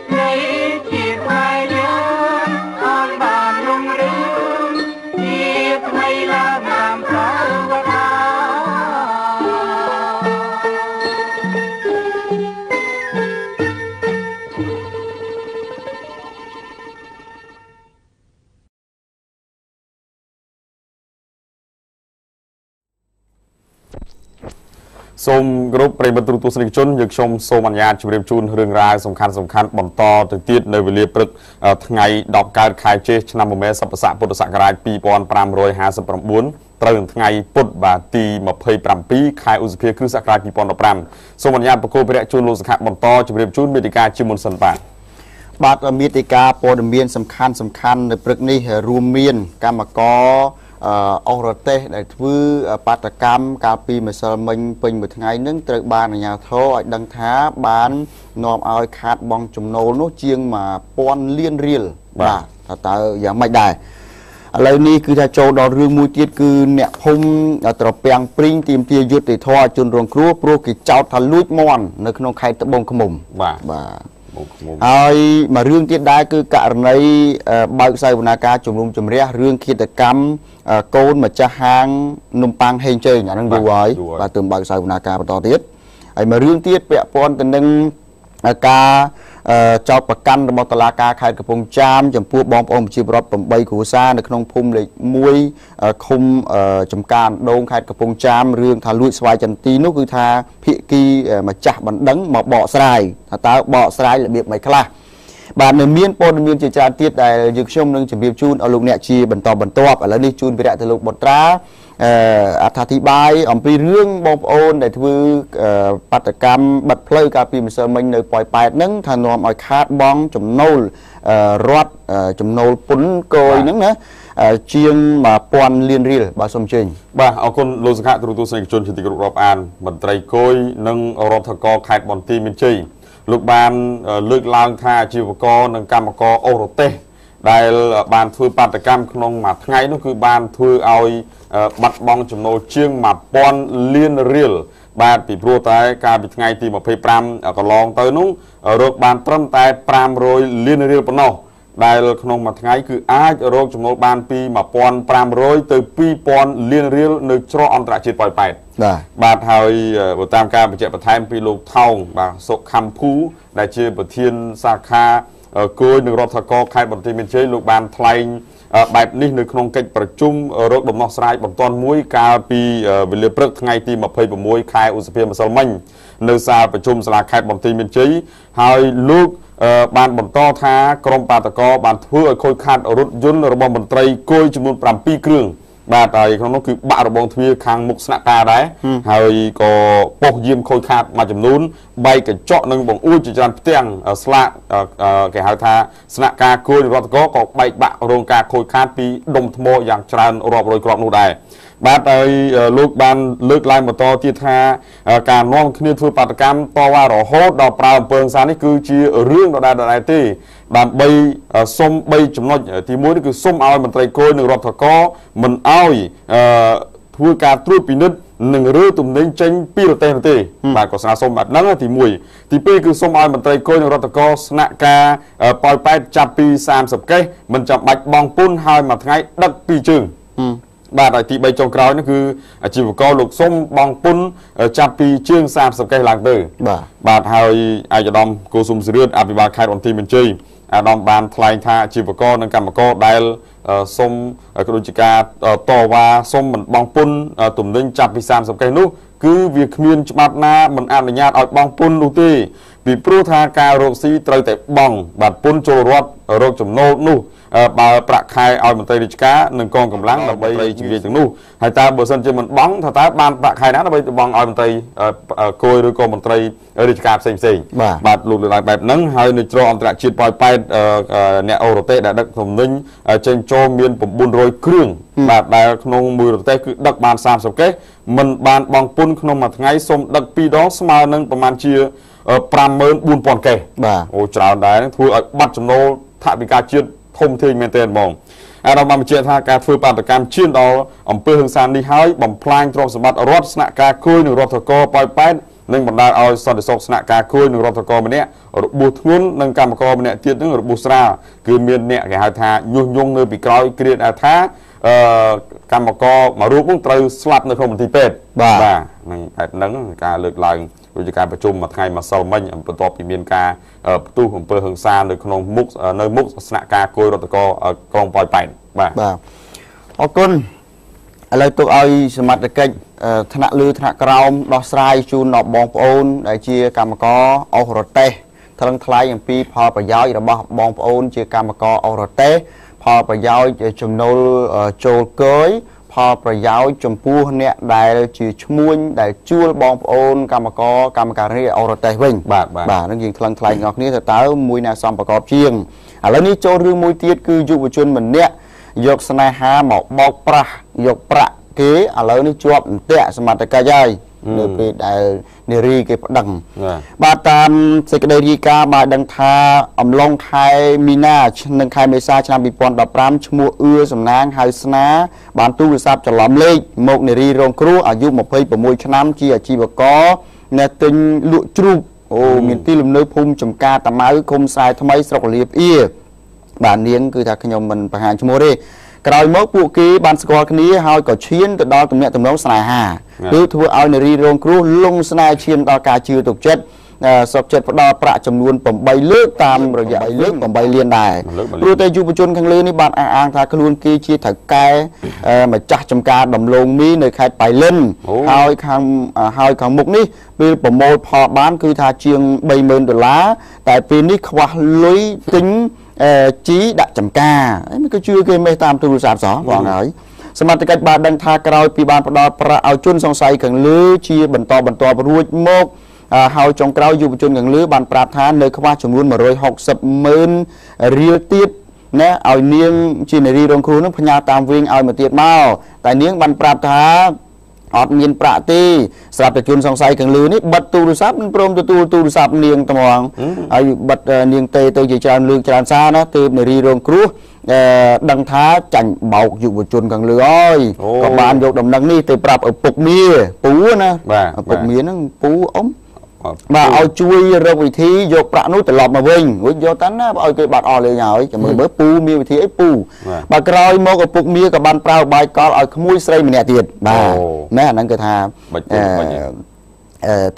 [SPEAKER 3] Hãy subscribe សូមគ្រប់ប្រិយមិត្តទូទស្សនិកជនយើងខ្ញុំសូមអនុញ្ញាតជម្រាបជូនរឿងរ៉ាវសំខាន់បន្តទៅទៀតនៅវេលាព្រឹកថ្ងៃ10កើតខែចេសឆ្នាំមមែសព្ទស័កពុទ្ធសករាជ2559ត្រូវនឹងថ្ងៃពុធបាទទី27ខែឧសភាគ្រិស្តសករាជ2015សូមអនុញ្ញាតបកគោព្រះជូនលោកសង្ឃបន្តជម្រាបជូនមេតិកាជាមុនសិនបាទ
[SPEAKER 4] មេតិកាព័ត៌មានសំខាន់នៅព្រឹកនេះរួមមានកម្មករអរទេសដែលធ្វើបាតកម្មកាលពីម្សិលមិញពេញមួយថ្ងៃនឹងត្រូវបានអាជ្ញាធរឲ្យដឹងថាបាននាំឲ្យខាតបង់ចំណូលនោះជាង1000លានរៀលបាទតើយ៉ាងម៉េចដែរឥឡូវនេះគឺថាចូលដល់រឿងមួយទៀតគឺអ្នកភូមិត្រពាំងព្រីងទាមទារយុត្តិធម៌ជនរងគ្រោះព្រោះគេចោទថាលួចមាន់នៅក្នុងខេត្តត្បូងឃ្មុំ
[SPEAKER 3] បាទ
[SPEAKER 4] ហើយមួយរឿងទៀតដែរគឺករណីបើកសវនាការជំនុំជម្រះរឿងឃាតកម្មកូនម្ចាស់ហាងនំប៉័ងហេងជើងអាហ្នឹងយូរហើយបាទទើបបើកសវនាការបន្តទៀតហើយមួយរឿងទៀតពាក់ព័ន្ធទៅនឹងការចោទប្រកាន់របស់តុលាការខេត្តកំពង់ចាមចំពោះបងប្អូនប្រជាពលរដ្ឋ8គ្រួសារនៅក្នុងភូមិលេខ1ឃុំចំការអណ្ដូងខេត្តកំពង់ចាមរឿងថាលួចស្វាយចន្ទីនោះគឺថាភាគីម្ចាស់បណ្ដឹងមកបកស្រាយថាតើបកស្រាយរបៀបម៉េចខ្លះបាទនៅមានព័ត៌មានជាច្រើនទៀតដែលយើងខ្ញុំនឹងជម្រាបជូនឲ្យលោកអ្នកជាបន្តបន្ទាប់ឥឡូវនេះជូនវិរៈទៅលោកបុត្រាអត្ថាធិប្បាយអំពីរឿងបងប្អូនដែលធ្វើបាតកម្មបាត់ផ្លូវកាលពីម្សិលមិញនៅប៉ោយប៉ែតហ្នឹងថានាំឲ្យខាតបង់ចំណូលរដ្ឋចំណូលពន្ធគយហ្នឹងណាជាង1000លានរៀលបាទសូមអញ្ជើញ
[SPEAKER 3] បាទអរគុណលោកសង្ឃទូទស្សនិកជនជាទីគោរពរាប់អានមន្ត្រីគយនិងរដ្ឋកោខេត្តបន្ទាយមានជ័យលោកបានលើកឡើងថាអាជីវករនិងកម្មករអូរ៉ូទេសដែលបានធ្វើបាតកម្មក្នុងមួយថ្ងៃនោះគឺបានធ្វើឲ្យបាត់បង់ចំណូលជាង1000លានរៀលបាទពីព្រោះតែកាលពីថ្ងៃទី25កន្លងទៅនោះរកបានត្រឹមតែ500លានរៀលប៉ុណ្ណោះដែលក្នុងមួយថ្ងៃគឺអាចរកចំណូលបានពី1500ទៅ2000លានរៀលនៅច្រកអន្តរជាតិប៉ោយប៉ែតបាទហើយតាមការបញ្ជាក់បន្ថែមពីលោកថោងបាទសុខំភូដែលជាប្រធានសាខាគយនឹងរដ្ឋកោខេត្តបន្ទាយមានជ័យលោកបានថ្លែងបែបនេះនៅក្នុងកិច្ចប្រជុំរកដំណោះស្រាយបន្ទាន់មួយកាលពីវេលាព្រឹកថ្ងៃទី26ខែឧសភាម្សិលមិញនៅសាលប្រជុំសាលាខេត្តបន្ទាយមានជ័យហើយលោកបានបន្តថាក្រមបាតកោបានធ្វើឲ្យខូចខាតរថយន្តរបស់មន្ត្រីគយចំនួន7គ្រឿងបាទហើយក្នុងនោះគឺបាក់របងទ្វារខាងមុខស្នាក់ការដែរហើយក៏ប៉ុស្តិ៍យាមខូចខាតមួយចំនួនបែកកញ្ចក់និងបង្អួចជាច្រើនផ្ទាំងស្លាកគេហៅថាស្នាក់ការគយរដ្ឋកោក៏បែកបាក់រងការខូចខាតពីដុំថ្មយ៉ាងច្រើនរាប់រយគ្រាប់នោះដែរបាទហើយលោកបានលើកឡើងបន្តទៀតថាការនាំគ្នាធ្វើបាតកម្មតវ៉ារហូតដល់ប្រើអំពើហិង្សានេះគឺជារឿងដដែលទេដើម្បីសុំ3ចំណុចទី1នេះគឺសុំឲ្យមន្ត្រីគយនិងរដ្ឋកោមិនឲ្យធ្វើការត្រួតពិនិត្យនិងរើទំនិញចេញពីប្រទេសនោះទេបាទក៏ស្នើសុំបែបហ្នឹងទី1ទី2គឺសុំឲ្យមន្ត្រីគយនិងរដ្ឋកោស្នាក់ការប៉ោយប៉ែតចាប់ពី30កេសមិនចាំបាច់បង់ពន្ធហើយមួយថ្ងៃដឹក2ជើងបាទហើយទី3ចុងក្រោយនោះគឺអាជីវករលោកសុំបង់ពន្ធចាប់ពីជាង30កេសឡើងទៅបាទហើយអាយដាមគូសុំសិរិទ្ធអភិបាលខេត្តបន្ទាយមានជ័យអាដាមបានថ្លែងថាអាជីវករនិងកម្មករដែលសុំក៏ដូចជាការតវ៉ាសុំមិនបង់ពន្ធទំនិញចាប់ពី30កេសនោះគឺវាគ្មានច្បាប់ណាមិនអនុញ្ញាតឲ្យបង់ពន្ធនោះទេពីព្រោះថាការរកស៊ីត្រូវតែបង់បាទពន្ធចូលរដ្ឋរកចំណូលនោះបើប្រាក់ខែឲ្យមន្ត្រីរាជការនិងកងកម្លាំងដើម្បីជំនាញទាំងនោះហើយតើបើសិនជាមិនបង់ថាតើបានប្រាក់ខែណាដើម្បីបង់ឲ្យមន្ត្រីគយឬក៏មន្ត្រីរាជការផ្សេងបាទលោកលើកឡើងបែបហ្នឹងហើយនៅច្រកអន្តរជាតិប៉ោយប៉ែតអ្នកអូរ៉ូទេសដែលដឹកទំនិញចេញចូលមាន900គ្រឿងបាទដែលក្នុងមួយរទេះគឺដឹកបាន30កេសមិនបានបង់ពន្ធក្នុងមួយថ្ងៃសូមដឹក2ដងស្មើនឹងប្រមាណជា54000កេស
[SPEAKER 4] បាទ
[SPEAKER 3] អូច្រើនដែរធ្វើឲ្យបាត់ចំណូលថវិកាជាតិធំធេងមែនទែនហ្មងអារម្មណ៍បញ្ជាក់ថាការធ្វើបាតកម្មឈានដល់អំពើហិង្សានេះហើយបំផ្លាញទ្រព្យសម្បត្តិរដ្ឋស្នាក់ការគយនិងរដ្ឋកោប៉ោយប៉ែតនិងបណ្ដាលឲ្យសន្តិសុខស្នាក់ការគយនិងរដ្ឋកោម្នាក់របួសធ្ងន់និងកម្មករម្នាក់ទៀតនឹងរបួសស្រាលគឺមានអ្នកគេហៅថាញុះញង់នៅពីក្រោយគ្រាថាកម្មករមួយរូបនឹងត្រូវស្លាប់នៅក្នុងមន្ទីរពេទ្យ
[SPEAKER 4] បាទ
[SPEAKER 3] នឹងហេតុហ្នឹងការលើកឡើងដូចជាការប្រជុំមួយថ្ងៃម្សិលមិញបន្ទាប់ពីមានការផ្ទុះអំពើហិង្សានៅក្នុងមុខស្នាក់ការគយរដ្ឋកោក្រុងប៉ោយប៉ែត
[SPEAKER 4] បាទអរគុណឥឡូវទុកឲ្យសមត្ថកិច្ច ថ្នាក់លើថ្នាក់ក្រោមដោះស្រាយជូនដល់បងប្អូនដែលជាកម្មករអុសរទេសថ្លឹងថ្លែងអំពីផលប្រយោជន៍របស់បងប្អូនជាកម្មករអុសរទេសផលប្រយោជន៍ចំណូលចូលគយផលប្រយោជន៍ចំពោះអ្នកដែលជាឈ្មួញដែលជួលបងប្អូនកម្មការីអុសរទេសវិញបាទនឹងយើងថ្លឹងថ្លែងដល់គ្នាតើមួយណាសំប្រកបជាងឥឡូវនេះចូលរឿងមួយទៀតគឺយុវជនម្នាក់យកស្នេហាមកបោកប្រាស់យកប្រាក់គេឥឡូវនេះជាប់អន្ទាក់សមត្ថកិច្ចហើយនៅពេលដែលនារីគេប្តឹងបាទតាមសេចក្តីរាយការណ៍បានដឹងថាអំឡុងខែមីនានិងខែមេសាឆ្នាំ2015ឈ្មោះអឿសំណាងហៅស្នាបានទូរស័ព្ទច្រឡំលេខមកនារីរងគ្រោះអាយុ26ឆ្នាំជាអាជីវករអ្នកទិញលក់ជ្រូកមានទីលំនៅភូមិចំការតាម៉ៅឃុំស្រែថ្មីស្រុកលៀបអ៊ីបាទនាងគឺថាខ្ញុំមិនបង្ហាញឈ្មោះទេក្រោយមកពួកគេបានស្គាល់គ្នាហើយក៏ឈានទៅដល់ទំនាក់ទំនងស្នេហាគឺធ្វើឲ្យនារីរងគ្រោះលងស្នេហ៍ឈានដល់ការជឿទុកចិត្តសុខចិត្តផ្ដល់ប្រាក់ចំនួន8លើកតាមរយៈលើក8លានដែរព្រោះតែយុវជនខាងលើនេះបានអះអាងថាខ្លួនគេជាថៅកែម្ចាស់ចំការដំឡូងមីនៅខេត្តបៃលិនហើយខាងមុខនេះពេលប្រមូលផលបានគឺថាជាង$30,000តែពេលនេះខ្វះលុយទិញជីដាក់ចំការមិនក៏ជឿគេមេតាមទូរស័ព្ទសោះបងហើយសមត្ថកិច្ចបានដឹងថាក្រោយពីបានផ្ដល់ប្រាក់ឲ្យជនសង្ស័យខាងលើជាបន្តរួចមកហើយចុងក្រោយយុវជនខាងលើបានប្រាប់ថានៅខ្វះចំនួន160,000រៀលទៀតណាឲ្យនាងជានារីរងគ្រោះនឹងផ្ញើតាមវិញឲ្យមកទៀតមកតែនាងបានប្រាប់ថាអត់មានប្រាក់ទេស្រាប់តែជនសង្ស័យខាងលើនេះបិទទូរស័ព្ទមិនព្រមទទួលទូរស័ព្ទនាងត្មងហើយបិទនាងទេទៅជាច្រើនលើកច្រើនសារណាទើបនារីរងគ្រោះដឹងថាចាញ់បោកយុវជនខាងលើហើយក៏បានយកដំណឹងនេះទៅប្រាប់ឪពុកមាពូណាឪពុកមាហ្នឹងពូអ៊ំបាទឲ្យជួយរកវិធីយកប្រាក់នោះត្រឡប់មកវិញយកតាណាឲ្យគេបាត់អស់លេងហើយចាំមើលពូមានវិធីអីពូបាទក្រោយមកឪពុកមាក៏បានប្រើបាយកលឲ្យក្មួយស្រីម្នាក់ទៀតបាទណែអាហ្នឹងគឺថា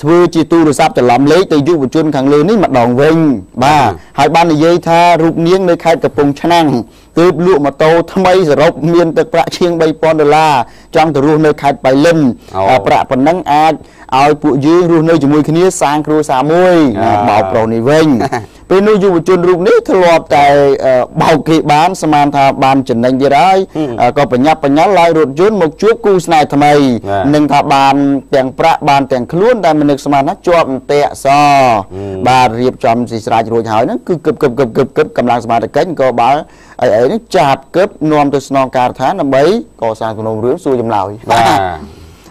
[SPEAKER 4] ធ្វើជាទូរស័ព្ទច្រឡំលេខទៅយុវជនខាងលើនេះម្ដងវិញបាទហើយបាននិយាយថារូបនាងនៅខេត្តកំពង់ឆ្នាំងទើបលក់ម៉ូតូថ្មីសរុបមានទឹកប្រាក់ជាង$3,000ចង់ទៅរស់នៅខេត្តបៃលិនប្រាក់ប៉ុណ្ណឹងអាចឲ្យពួកយើងរស់នៅជាមួយគ្នាសាងគ្រួសារមួយបោកប្រុសនេះវិញពេលនោះយុវជនរូបនេះធ្លាប់តែបោកគេបានស្មានថាបានចំណេញទៀតហើយក៏បញ្ញាប់បញ្ញាល់ឡើងរថយន្តមកជួបគូស្នេហ៍ថ្មីនឹងថាបានទាំងប្រាក់បានទាំងខ្លួនតែមិននឹកស្មានថាជាប់អន្ទាក់សបាទរៀបចំស៊ីស្រេចរួចហើយហ្នឹងគឺគឹបកម្លាំងសមាជិកក៏បើអីនេះចាប់គឹបនាំទៅស្នងការដ្ឋានដើម្បីកសាងសំណុំរឿងសួរចម្លើយបាទ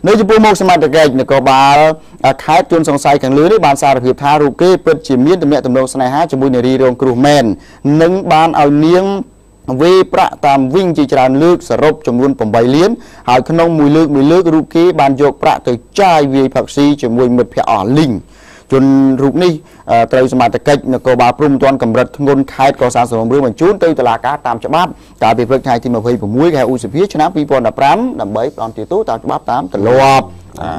[SPEAKER 4] នៅចំពោះមុខសមត្ថកិច្ចនគរបាលខេត្តជនសង្ស័យខាងលើនេះបានសារភាពថារូបគេពិតជាមានទំនាក់ទំនងស្នេហាជាមួយនារីរងគ្រោះមែននិងបានឲ្យនាងវេប្រាក់តាមវិញជាច្រើនលើកសរុបចំនួន8លានហើយក្នុងមួយលើករូបគេបានយកប្រាក់ទៅចាយវាយផឹកស៊ីជាមួយមិត្តភ័ក្តិអស់លីងជនរូបនេះត្រូវសមត្ថកិច្ចនគរបាលព្រំទាន់កម្រិតធ្ងន់ខេត្តកសាងសំណុំរឿងបញ្ជូនទៅតុលាការតាមច្បាប់កាលពីព្រឹកថ្ងៃទី26ខែឧសភាឆ្នាំ2015ដើម្បីផ្ដន់ទាទោសតាមច្បាប់តាមទម្លាប់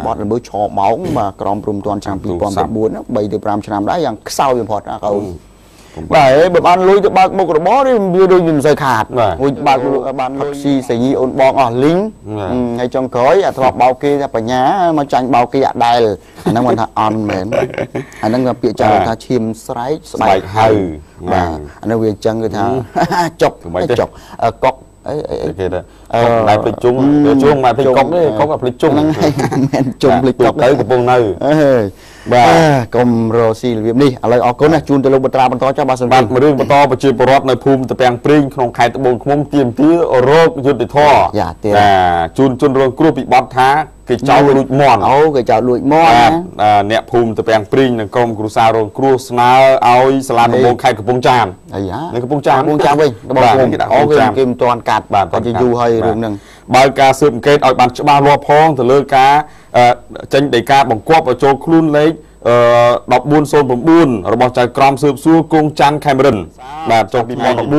[SPEAKER 4] បទល្មើសឆបោកបាទក្រមព្រំទាន់ឆ្នាំ2009 3ទៅ5ឆ្នាំដែរយ៉ាងខ្សោយបំផុតណាកូនបាទបើបានលុយទៅបើកមុខរបរវាដូចមិនសូវខាតបើកបានលុយស៊ីសញីអូនបងអស់លីងហើយចុងក្រោយអាធ្លាប់បោកគេថាបញ្ញាមកចាញ់បោកគេអាដែលអាហ្នឹងមិនថាអន់មែនអាហ្នឹងពាក្យចាស់ថាឈាមស្រែកស្បែកហៅបាទអានោះវាអញ្ចឹងគឺថាចុកកុកអីគេថាតែភ្លេចជុំមកភ្លេចកុកទេកុកភ្លេចជុំហ្នឹងមិនជុំភ្លេចកុកទៅកំពុងនៅបាទកុំរស់ស៊ីរបៀបនេះឥឡូវអរគុណណាជូនទៅលោកបត្រាបន្តចុះបាទសម្រាប់រឿងបន្តប្រជាពលរដ្ឋនៅភូមិតាពាំងព្រីងក្នុងខេត្តត្បូងឃ្មុំទាមទាររោគយុទ្ធធរជូនជនរងគ្រោះពីបទថាគេចោលលួចមន់គេចោលលួចមន់អ្នកភូមិតាពាំងព្រីងនិងក្រុមគ្រួសាររងគ្រោះស្នើឲ្យសាលាដំបងខេត្តកំពង់ចាមនៅកំពង់ចាមវិញត្បូងឃ្មុំគេមិនទាន់កាត់បាទតែយូរហើយរឿងហ្នឹងបើការស៊ើបអង្កេតឲ្យបានច្បាស់លាស់ផងទៅលើការចេញដីកាបង្គាប់ឲ្យចូលខ្លួនលេខ
[SPEAKER 3] 1409របស់ចៅក្រមស៊ើបសួរគង់ច័ន្ទខេមរិនបាទចុះ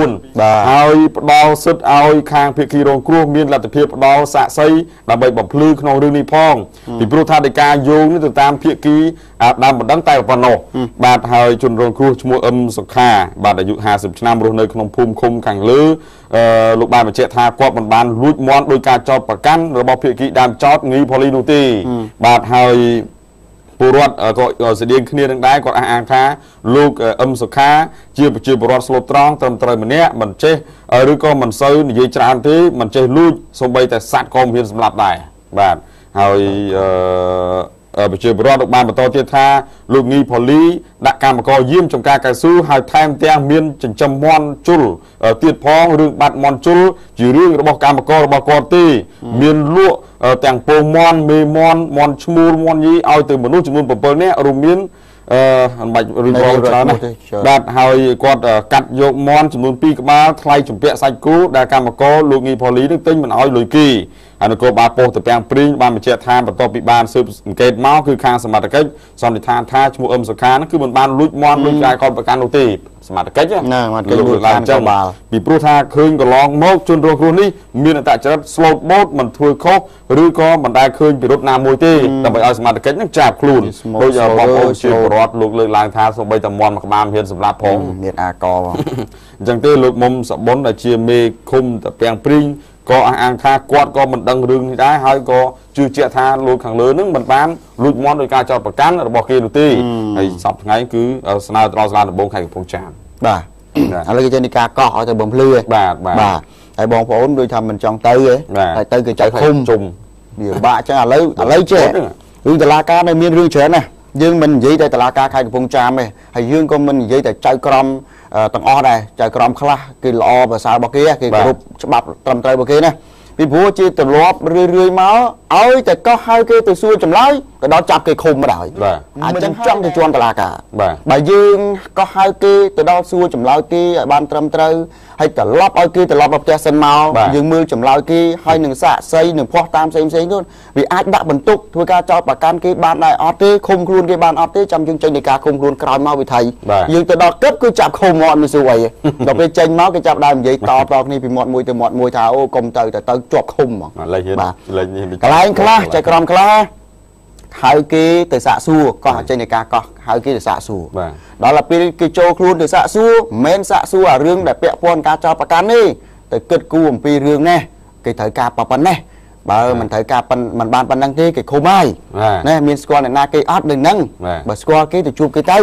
[SPEAKER 3] 2014ហើយផ្ដល់សិទ្ធិឲ្យខាងភាគីរងគ្រោះមានលទ្ធភាពផ្ដល់សាក្សីដើម្បីបំភ្លឺក្នុងរឿងនេះផងពីព្រោះថាដោយការយោងនេះទៅតាមភាគីដើមបណ្ដឹងតែប៉ុណ្ណោះបាទហើយជនរងគ្រោះឈ្មោះអឹមសុខាបាទអាយុ50ឆ្នាំរស់នៅក្នុងភូមិឃុំខាងលើលោកបានបញ្ជាក់ថាគាត់មិនបានលួចមាន់ដោយការចោទប្រកាន់របស់ភាគីដើមចោទងីប៉ូលីសនោះទេបាទហើយពលរដ្ឋក៏ស្តៀងគ្នានឹងដែរគាត់អះអាងថាលោកអឹមសុខាជាប្រជាពលរដ្ឋស្លូតត្រង់ត្រឹមត្រូវម្នាក់មិនចេះឬក៏មិនសូវនិយាយច្រើនទេមិនចេះលួចសូម្បីតែសัตว์ក៏មិនហ៊ានសម្លាប់ដែរបាទហើយប្រជាពលរដ្ឋបានបន្តទៀតថាលោកងីផូលីដាក់កម្មករយាមចំការកៅស៊ូហើយថែមទាំងមានចិញ្ចឹមមាន់ជុលទៀតផងរឿងបាត់មាន់ជុលជារឿងរបស់កម្មកររបស់គាត់ទេមានលក់ទាំងពងមាន់មេមាន់មាន់ឈ្មោលមាន់យីឲ្យទៅមនុស្សចំនួន7នាក់រួមមានមិនបាច់រឿងរងច្រើនណាបាទហើយគាត់កាត់យកមាន់ចំនួន2ក្បាលថ្លៃជំពាក់សាច់គោដែលកម្មករលោកងីផូលីនឹងទិញមិនឲ្យលុយគេហើយនគរបាលប៉ុស្តិ៍តាំងព្រីងបានបញ្ជាក់ថាបន្ទាប់ពីបានស៊ើបអង្កេតមកគឺខាងសមត្ថកិច្ចសន្និដ្ឋានថាឈ្មោះអឹមសុខានឹងគឺមិនបានលួចមាន់ដូចការកត់ប្រកាន់នោះទេសមត្ថកិច្ចណាសមត្ថកិច្ចលួចឡើងចឹងពីព្រោះថាឃើញកន្លងមកជនរងគ្រោះនេះមានអត្តចរិតស្លូតបូតមិនធ្វើខុសឬក៏មិនដែលឃើញពិរុទ្ធណាមួយទេដើម្បីឲ្យសមត្ថកិច្ចនឹងចាប់ខ្លួនដោយបងប្អូនជាពលរដ្ឋលោកលើកឡើងថាសូម្បីតែមាន់មួយក្បាលមិនហ៊ានសម្លាប់ផងមានអាកផងអញ្ចឹងទេលោកមុំសបុនដែលជាមេឃុំតាពាំងព្រីងក៏អះអាងថាគាត់ក៏មិនដឹងរឿងនេះដែរហើយក៏ជឿជាក់ថាលោកខាងលើនឹងមិនបានលួចមាន់ដោយការចោទប្រកាន់របស់គេនោះទេហើយសប្តាហ៍ថ្ងៃគឺស្នើដល់សាលាដំបងខេត្តកំពង់ចាមបាទឥឡូវគេចេញនីការកោះឲ្យទៅបំភ្លឺបាទហើយបងប្អូនដូចថាមិនចង់ទៅទេហើយទៅគេចៅឃុំជុំវាបាក់ចឹងឥឡូវចេះរឿងតុលាការនៅមានរឿងច្រើនណាស់យើងមិននិយាយតែតុលាការខេត្តកំពង់ចាមទេហើយយើងក៏មិននិយាយតែចៅក្រមទាំងអស់ដែរចៅក្រមខ្លះគេល្អប្រសើររបស់គេគេគោរពច្បាប់ត្រឹមត្រូវរបស់គេណាពីព្រោះជាទម្លាប់រឿយមកឲ្យតែកោះហៅគេទៅសួរចម្លើយក៏ដល់ចាប់គេឃុំបណ្ដោយអញ្ចឹងចង់ទៅជាន់តុលាការបើយើងកោះហៅគេទៅដល់សួរចម្លើយគេឲ្យបានត្រឹមត្រូវហើយត្រឡប់ឲ្យគេត្រឡប់មកផ្ទះសិនមកយើងមើលចម្លើយគេហើយនឹងសាកសីនឹងភ័ស្តុតាងផ្សេងនោះវាអាចដាក់បន្ទុកធ្វើការចោទប្រកាន់គេបានដែរអត់ទេឃុំខ្លួនគេបានអត់ទេចាំយើងចេញនៃការឃុំខ្លួនក្រោយមកវិថីយើងទៅដល់គិតគឺចាប់ឃុំអត់មានស្រួលអីដល់ពេលចេញមកគេចាប់ដើមនិយាយតគ្នាពីមាត់មួយទៅមាត់មួយថាអូកុំទៅជាប់ឃុំហ្មងលេខកន្លែងខ្លះចែកក្រមខ្លះហៅគេទៅសាកសួរកោះចេញនៃការកោះហៅគេទៅសាកសួរដល់ពេលគេចូលខ្លួនទៅសាកសួរមិនមែនសាកសួរអារឿងដែលពាក់ព័ន្ធការចោទប្រកាន់ទេទៅគិតគូរអំពីរឿងនេះគេត្រូវការប៉ុណ្ណេះបើមិនត្រូវការមិនបានប៉ុណ្ណឹងទេគេឃុំហើយណាមានស្គាល់អ្នកណាគេអត់នឹងហ្នឹងបើស្គាល់គេទៅជួបគេទៅវា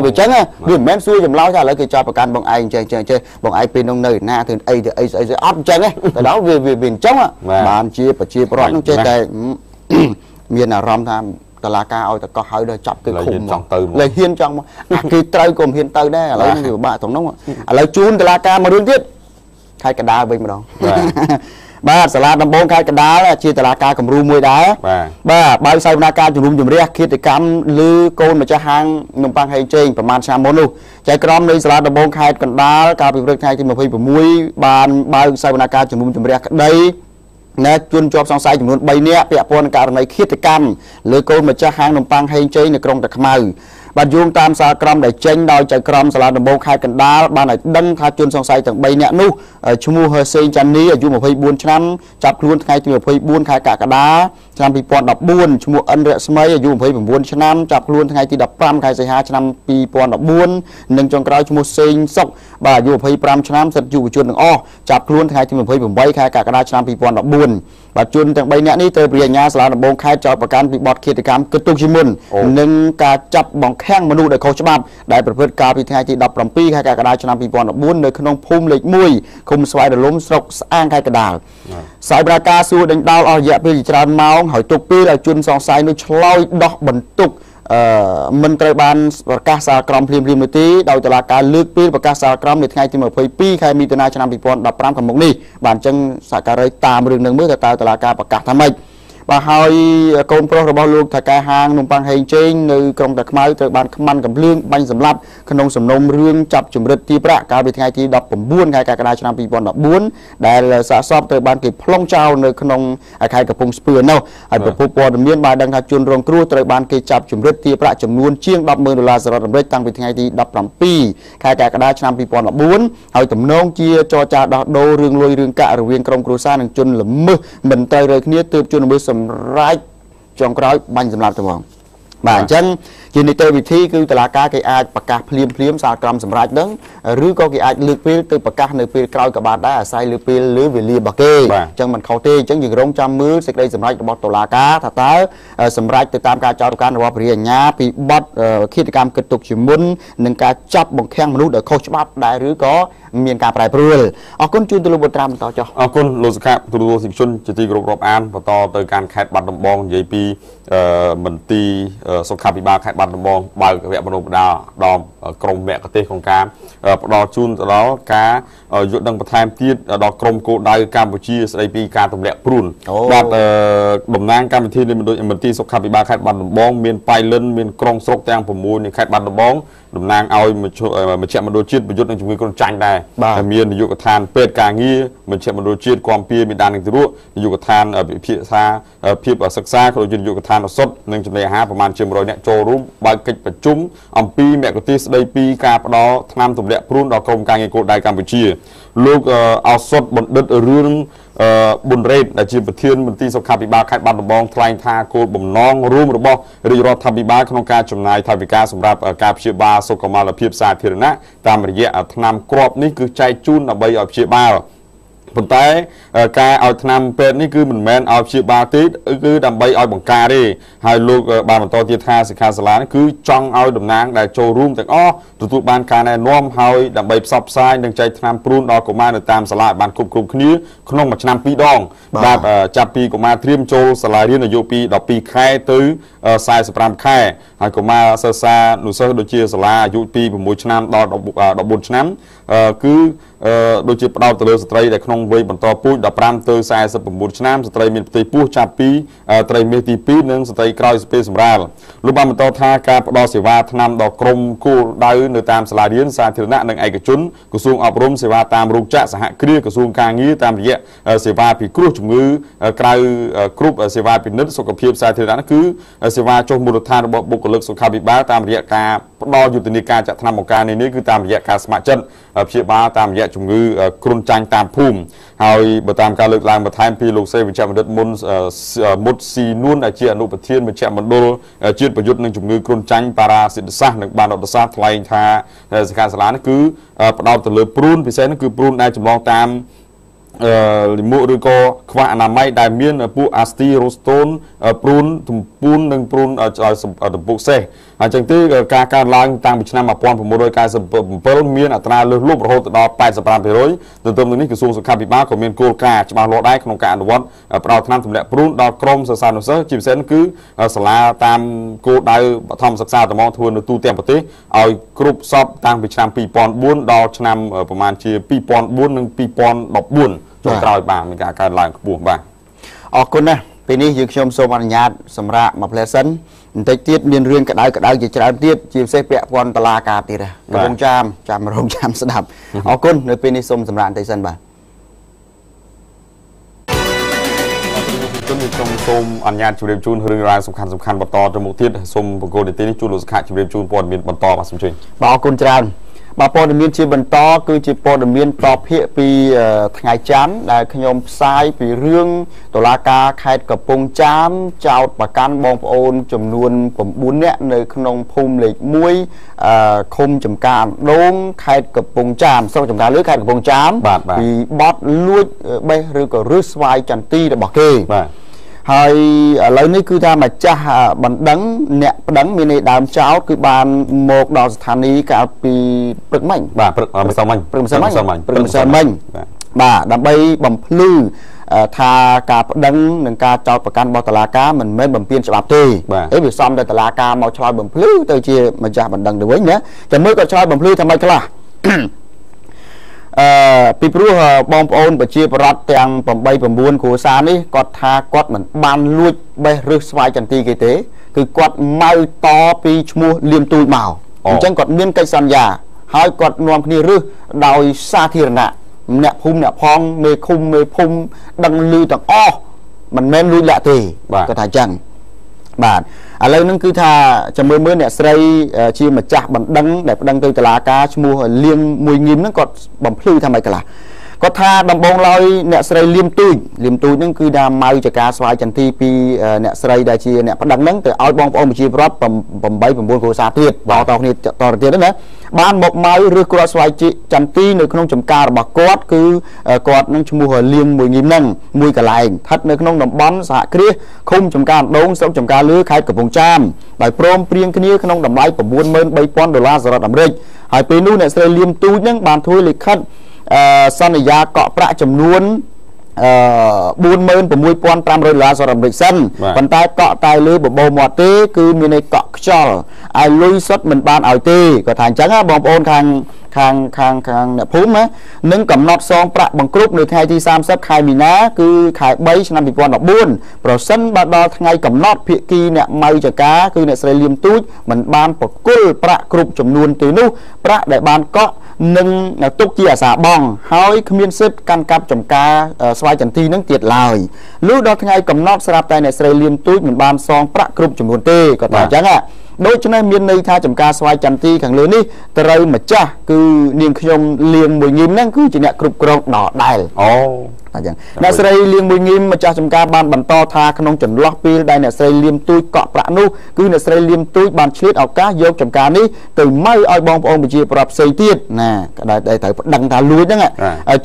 [SPEAKER 3] អញ្ចឹងវាមិនមែនសួរចម្លើយថាឥឡូវគេចោទប្រកាន់បងឯងចេះបងឯងពេលនោះនៅណាធ្វើអីទៅអីស្អីអត់អញ្ចឹងទៅដល់វាអញ្ចឹងបានជាប្រជាពលរដ្ឋនោះចេះតែមានអារម្មណ៍ថាតឡាការឲ្យតកោះហើយដល់ចាប់គេឃុំលេហ៊ានចង់មកគេត្រូវក៏មិនហ៊ានទៅដែរឥឡូវនេះវាពិបាកត្រង់នោះឥឡូវជូនតឡាការមួយរឿងទៀតខេត្តកណ្ដាលវិញម្ដងបាទសាលាដំបងខេត្តកណ្ដាលជាតឡាការគំរូមួយដែរបាទបើកសវនកម្មជំនុំជម្រះឃាតកម្មលើកូនម្ចាស់ហាងនំប៉័ងហេងជេងប្រមាណឆ្នាំមុននោះចែកក្រមនៃសាលាដំបងខេត្តកណ្ដាលកាលពីព្រឹកថ្ងៃទី26បានបើកសវនកម្មជំនុំជម្រះក្តីណែជនជាប់សង្ស័យចំនួន3នាក់ពាក់ព័ន្ធនឹងករណីឃាតកម្មលើកូនម្ចាស់ហាងនំប៉័ងហេងជេងនៅក្រុងតាខ្មៅបាទយោងតាមសារក្រមដែលចេញដោយចៅក្រមសាលាដំបងខេត្តកណ្ដាលបានឲ្យដឹងថាជនសង្ស័យទាំង3នាក់នោះឈ្មោះសេងចាន់នីអាយុ24ឆ្នាំចាប់ខ្លួនថ្ងៃទី24ខែកក្កដាឆ្នាំ2014ឈ្មោះអិនរស្មីអាយុ29ឆ្នាំចាប់ខ្លួនថ្ងៃទី15ខែសីហាឆ្នាំ2014និងចុងក្រោយឈ្មោះសេងសុកបាទអាយុ25ឆ្នាំសិទ្ធិយុវជនទាំងអស់ចាប់ខ្លួនថ្ងៃទី28ខែកក្កដាឆ្នាំ2014បាទជនទាំង3នាក់នេះត្រូវព្រះអាជ្ញាសាលាដំបងខេត្តចោទប្រកាន់ពីបទឃាតកម្មគិតទុកជាមុននិងការចាប់បង្ខាំងមនុស្សដោយខុសច្បាប់ដែលប្រព្រឹត្តកាលពីថ្ងៃទី17ខែកក្កដាឆ្នាំ2014នៅក្នុងភូមិលេខ1ឃុំស្វាយរលំស្រុកស្អាងខេត្តកណ្ដាលសាយប្រាការសួរដេញដោលអស់រយៈពេលជាច្រើនម៉ោងហើយទុកពេលឲ្យជនសង្ស័យនោះឆ្លើយដោះបន្ទុកមិនត្រូវបានប្រកាសសាលក្រមភ្លាមនោះទេដោយតុលាការលើកពេលប្រកាសសាលក្រមនៅថ្ងៃទី22ខែមិថុនាឆ្នាំ2015ខាងមុខនេះបាទអញ្ចឹងសហការីតាមរឿងនឹងមើលតើតុលាការប្រកាសថាម៉េច
[SPEAKER 4] và hai con proរបស់លោកថាការហាងនំប៉័ងហេងជេងនៅក្រុងតាខ្មៅត្រូវបានខ្មាន់កំភ្លើងបាញ់សម្លាប់ក្នុងសំណុំរឿងចាប់ជំរិតទីប្រាក់កាលពីថ្ងៃទី19ខែកក្កដាឆ្នាំ2014ដែលសាកសពត្រូវបានគេប្លង់ចោលនៅក្នុងខេត្តកំពង់ស្ពឺនោះហើយប្រភពព័ត៌មានបានដឹងថាជនរងគ្រោះត្រូវបានគេចាប់ជំរិតទីប្រាក់ចំនួនជាង$10,000តាំងពីថ្ងៃទី17ខែកក្កដាឆ្នាំ2014ហើយទំនងជាចរចាដោះដូររឿងលុយរឿងកាក់រវាងក្រុមគ្រួសារនិងជនល្មើសមិនត្រូវរើគ្នាទើបជនល្មើសសម្រេចចុងក្រោយបាញ់សម្លាប់ទៅហ្មងបាទអញ្ចឹងជានីតិវិធីគឺតុលាការគេអាចប្រកាសភ្លាមសាលក្រមសម្រាប់នឹងឬក៏គេអាចលើកពេលទៅប្រកាសនៅពេលក្រោយក៏បានដែរអាស្រ័យលើពេលលើវេលារបស់គេអញ្ចឹងមិនខុសទេអញ្ចឹងយើងរងចាំមើលសេចក្តីសម្រេចរបស់តុលាការថាតើសម្រេចទៅតាមការចោទប្រកាន់របស់ព្រះអាជ្ញាពីបទឃាតកម្មគិតទុកជាមុននិងការចាប់បង្ខាំងមនុស្សដោយខុសច្បាប់ដែរឬក៏មានការប្រែប្រួលអរគុណជូនទៅលោកបុត្រាបន្តចុះ
[SPEAKER 3] អរគុណលោកសុខៈទូរទស្សនិកជនជាទីគោរពរាប់អានបន្តទៅការខេត្តបាត់ដំបងនិយាយពីមន្ទីរសុខាភិបាលខេត្តបាត់ដំបងបើកវគ្គបណ្តុះបណ្តាលដល់ក្រមមគ្គទេសក្នុងការផ្ដល់ជូនទៅដល់ការយល់ដឹងបន្ថែមទៀតដល់ក្រមគោលដៅកម្ពុជាស្ដីពីការទម្លាក់ព្រួនបាទតំណាងកម្មវិធីនៃមន្ទីរសុខាភិបាលខេត្តបាត់ដំបងមានប៉ៃលិនមានក្រុងស្រុកទាំង6នៃខេត្តបាត់ដំបងតំណាងឲ្យមជ្ឈមណ្ឌលជាតិប្រយុទ្ធនឹងជំងឺគ្រុនចាញ់ដែរហើយមាននាយកដ្ឋានពេទ្យការងារមជ្ឈមណ្ឌលជាតិគាំពៀមេដាននឹងទារកនាយកដ្ឋានវិភាសាភាពសិក្សាក៏ដូចជានាយកដ្ឋានឱសថនិងចំណីអាហារប្រមាណជា100នាក់ចូលរួមបើកកិច្ចប្រជុំអំពីមគ្គុទ្ទេសក៍ស្ដីពីការផ្ដល់ថ្នាំទម្លាក់ព្រួនដល់ក្រុមការងារគោលដៅកម្ពុជាលោកឱសថបណ្ឌិតរឿងប៊ុនរ៉េតដែលជាប្រធានមន្ទីរសុខាភិបាលខេត្តបាត់ដំបងថ្លែងថាគោលបំណងរួមរបស់រាជរដ្ឋាភិបាលក្នុងការចំណាយថវិកាសម្រាប់ការព្យាបាលសុខុមាលភាពសាធារណៈតាមរយៈថ្នាំគ្រាប់នេះគឺចែកជូនដើម្បីឲ្យព្យាបាលប៉ុន្តែការឲ្យថ្នាំពេទ្យនេះគឺមិនមែនឲ្យព្យាបាលទេគឺដើម្បីឲ្យបង្ការទេហើយលោកបានបន្តទៀតថាសិក្ខាសាលានេះគឺចង់ឲ្យតំណាងដែលចូលរួមទាំងអស់ទទួលបានការណែនាំហើយដើម្បីផ្សព្វផ្សាយនិងចែកថ្នាំព្រួនដល់កុមារនៅតាមសាលាឲ្យបានគ្រប់គ្នាក្នុងមួយឆ្នាំ2ដងបាទចាប់ពីកុមារត្រៀមចូលសាលារៀនអាយុពី12ខែទៅ45ខែហើយកុមារសិក្សានុសិស្សដូចជាសាលាអាយុពី6ឆ្នាំដល់14ឆ្នាំគឺដូចជាផ្ដោតទៅលើស្ត្រីដែលក្នុងវ័យបន្តពូជ15ទៅ49ឆ្នាំស្ត្រីមានផ្ទៃពោះចាប់ពីត្រីមាសទី2និងស្ត្រីក្រោយពេលសម្រាលលោកបានបន្តថាការផ្ដល់សេវាថ្នាំដល់ក្រុមគោលដៅនៅតាមសាលារៀនសាធារណៈនិងឯកជនក្រសួងអប់រំសេវាតាមរោងចក្រសហគ្រាសក្រសួងការងារតាមរយៈសេវាពិគ្រោះជំងឺក្រៅគ្រប់សេវាពិនិត្យសុខភាពសាធារណៈគឺសេវាចុះមូលដ្ឋានរបស់បុគ្គលិកសុខាភិបាលតាមរយៈការផ្ដល់យុទ្ធនាការចាក់ថ្នាំបង្ការនេះគឺតាមរយៈការស្ម័គ្រចិត្តព្យាបាលតាមរយៈជំងឺគ្រុនចាញ់តាមភូមិហើយបើតាមការលើកឡើងបន្ថែមពីលោកសេវិជ្ជបណ្ឌិតមុតស៊ីនួនដែលជាអនុប្រធានមជ្ឈមណ្ឌលជាតិប្រយុទ្ធនឹងជំងឺគ្រុនចាញ់ប៉ារ៉ាស៊ីតសាសនិងបានរដ្ឋសាស្ត្រថ្លែងថាសិក្ខាសាលានេះគឺផ្ដោតទៅលើព្រួនពិសេសនោះគឺព្រួនដែលចម្លងតាមលិមួកឬក៏ខ្វះអនាម័យដែលមានពួកអាស្ទីរ៉ូស្តូនព្រួនទំពួននិងព្រួនទំពុកសេះអញ្ចឹងទេការកើនឡើងតាំងពីឆ្នាំ1997មានអត្រាលើសលប់រហូតដល់ 85% ទន្ទឹមនឹងនេះក្រសួងសុខាភិបាលក៏មានគោលការណ៍ច្បាស់លាស់ដែរក្នុងការអនុវត្តផ្ដល់ថ្នាំទម្លាក់ព្រួនដល់ក្រុមសិស្សានុសិស្សជាពិសេសគឺសាលាតាមគោលដៅបឋមសិក្សាតម្រង់ធ្វើនៅទូទាំងប្រទេសឲ្យគ្រប់សពតាំងពីឆ្នាំ2004ដល់ឆ្នាំប្រហែលជា2004និង2014ចុងក្រោយបាទមានការកើនឡើងខ្ពស់បាទ
[SPEAKER 4] អរគុណណាស់ពេលនេះយើងខ្ញុំសូមអនុញ្ញាតសម្រាប់មួយផ្លែសិនបន្តិចទៀតមានរឿងក្តៅជាច្រើនទៀតជាពិសេសពាក់ព័ន្ធតុលាការទៀតកំពុងចាំរងចាំស្ដាប់អរគុណនៅពេលនេះសូមសម្រាប់បន្តិចសិនបាទ
[SPEAKER 3] ខ្ញុំសូមអនុញ្ញាតជម្រាបជូនរឿងរ៉ាវសំខាន់បន្តទៅមុខទៀតសូមបង្គោលនីតិនេះជួនលោកសុខៈជម្រាបជូនព័ត៌មានបន្តបាទសូមអញ្ជើញ
[SPEAKER 4] បាទអរគុណច្រើនបាទព័ត៌មានជាបន្តគឺជាព័ត៌មានតបភាគពីថ្ងៃច័ន្ទដែលខ្ញុំផ្សាយពីរឿងតុលាការខេត្តកំពង់ចាមចោទប្រកាន់បងប្អូនចំនួន9នាក់នៅក្នុងភូមិលេខ1ឃុំចំការអណ្ដូងខេត្តកំពង់ចាមស្រុកចំការលើខេត្តកំពង់ចាមពីបទលួចបេះឬក៏រឹសស្វាយចន្ទីរបស់គេ
[SPEAKER 3] បាទ
[SPEAKER 4] ហើយឥឡូវនេះគឺថាម្ចាស់បណ្ដឹងអ្នកប្តឹងមានន័យដើមចោតគឺបានមកដល់ស្ថានីយ៍កាលពីព្រឹកមិញ
[SPEAKER 3] បាទព្រឹកម្សិលមិញ
[SPEAKER 4] បាទដើម្បីបំភ្លឺថាការប្តឹងនិងការចោទប្រកាន់របស់តុលាការមិនមែនបំពានច្បាប់ទេវាសមតែតុលាការមកឆ្លើយបំភ្លឺទៅជាម្ចាស់បណ្ដឹងទៅវិញណាចាំមើលក៏ឆ្លើយបំភ្លឺថាម៉េចខ្លះ ពីព្រោះបងប្អូនប្រជាប្រដ្ឋទាំង8 9គ្រួសារនេះគាត់ថាគាត់មិនបានលួចបេះរឹសស្វាយចន្ទីគេទេគឺគាត់ម៉ៅតពីឈ្មោះលៀមទូចមកអញ្ចឹងគាត់មានកិច្ចសន្យាហើយគាត់នាំគ្នារឹសដោយសាធារណៈអ្នកភូមិអ្នកផងមេឃុំមេភូមិដឹងឮទាំងអស់មិនមែនលួចលាក់ទេគាត់ថាអញ្ចឹងបាទឥឡូវហ្នឹងគឺថាចាំមើលអ្នកស្រីជាម្ចាស់បណ្ដឹងដែលប្តឹងទៅតុលាការឈ្មោះលៀងមួយងៀមហ្នឹងគាត់បំភ្លឺថាម៉េចកន្លះគាត់ថាដំបងឡើយអ្នកស្រីលៀមទូចហ្នឹងគឺថាម៉ៅចការស្វាយចន្ទីពីអ្នកស្រីដែលជាអ្នកប្តឹងហ្នឹងទៅឲ្យបងប្អូនប្រជាពលរដ្ឋ8 9គ្រួសារទៀតបន្តគ្នាតទៅទៀតណាបានមកម៉ៅឬគ្រាប់ស្វាយចន្ទីនៅក្នុងចំការរបស់គាត់គឺគាត់នឹងឈ្មោះលៀងមួយងៀមហ្នឹងមួយកន្លែងស្ថិតនៅក្នុងតំបន់សហគ្រាសឃុំចំការដងស្រុកចំការលឺខេត្តកំពង់ចាមដោយព្រមព្រៀងគ្នាក្នុងតម្លៃ$93,000សហរដ្ឋអាមេរិកហើយពេលនោះអ្នកស្រីលៀមទូចហ្នឹងបានធ្វើលិខិតសន្យាកក់ប្រាក់ចំនួន$46,500សហរដ្ឋអាមេរិកសិនប៉ុន្តែកក់តែលើបបោមាត់ទេគឺមានន័យកក់ខ្យល់ឲ្យលុយសុទ្ធមិនបានឲ្យទេគាត់ថាអញ្ចឹងបងប្អូនខាងអ្នកភូមិនឹងកំណត់សងប្រាក់បង្គ្រប់នៅថ្ងៃទី30ខែមីនាគឺខែ3ឆ្នាំ2014ប្រសិនបើដល់ថ្ងៃកំណត់ភាគីអ្នកម៉ៅចការគឺអ្នកស្រីលៀមទូចមិនបានប្រគល់ប្រាក់គ្រប់ចំនួនទេនោះប្រាក់ដែលបានកក់នឹងទុកជាអាសាបងហើយគ្មានសិទ្ធិកាន់កាប់ចំការស្វាយចន្ទីនឹងទៀតឡើយលុះដល់ថ្ងៃកំណត់ស្រាប់តែអ្នកស្រីលៀមទូចមិនបានសងប្រាក់គ្រប់ចំនួនទេគាត់ថាអញ្ចឹងដូច្នេះមានន័យថាចំការស្វាយចន្ទីខាងលើនេះត្រូវម្ចាស់គឺនាងខ្ញុំលៀងមួយងៀមហ្នឹងគឺជាអ្នកគ្រប់គ្រងដដែលអូអញ្ចឹងអ្នកស្រីលៀងមួយងៀមម្ចាស់ចំការបានបន្តថាក្នុងចន្លោះពេលដែលអ្នកស្រីលៀមទូចកក់ប្រាក់នោះគឺអ្នកស្រីលៀមទូចបានឆ្លៀតឱកាសយកចំការនេះទៅម៉ៅឲ្យបងប្អូនប្រជាប្រដ្ឋផ្សេងទៀតណាដែលត្រូវប្តឹងថាលួចហ្នឹង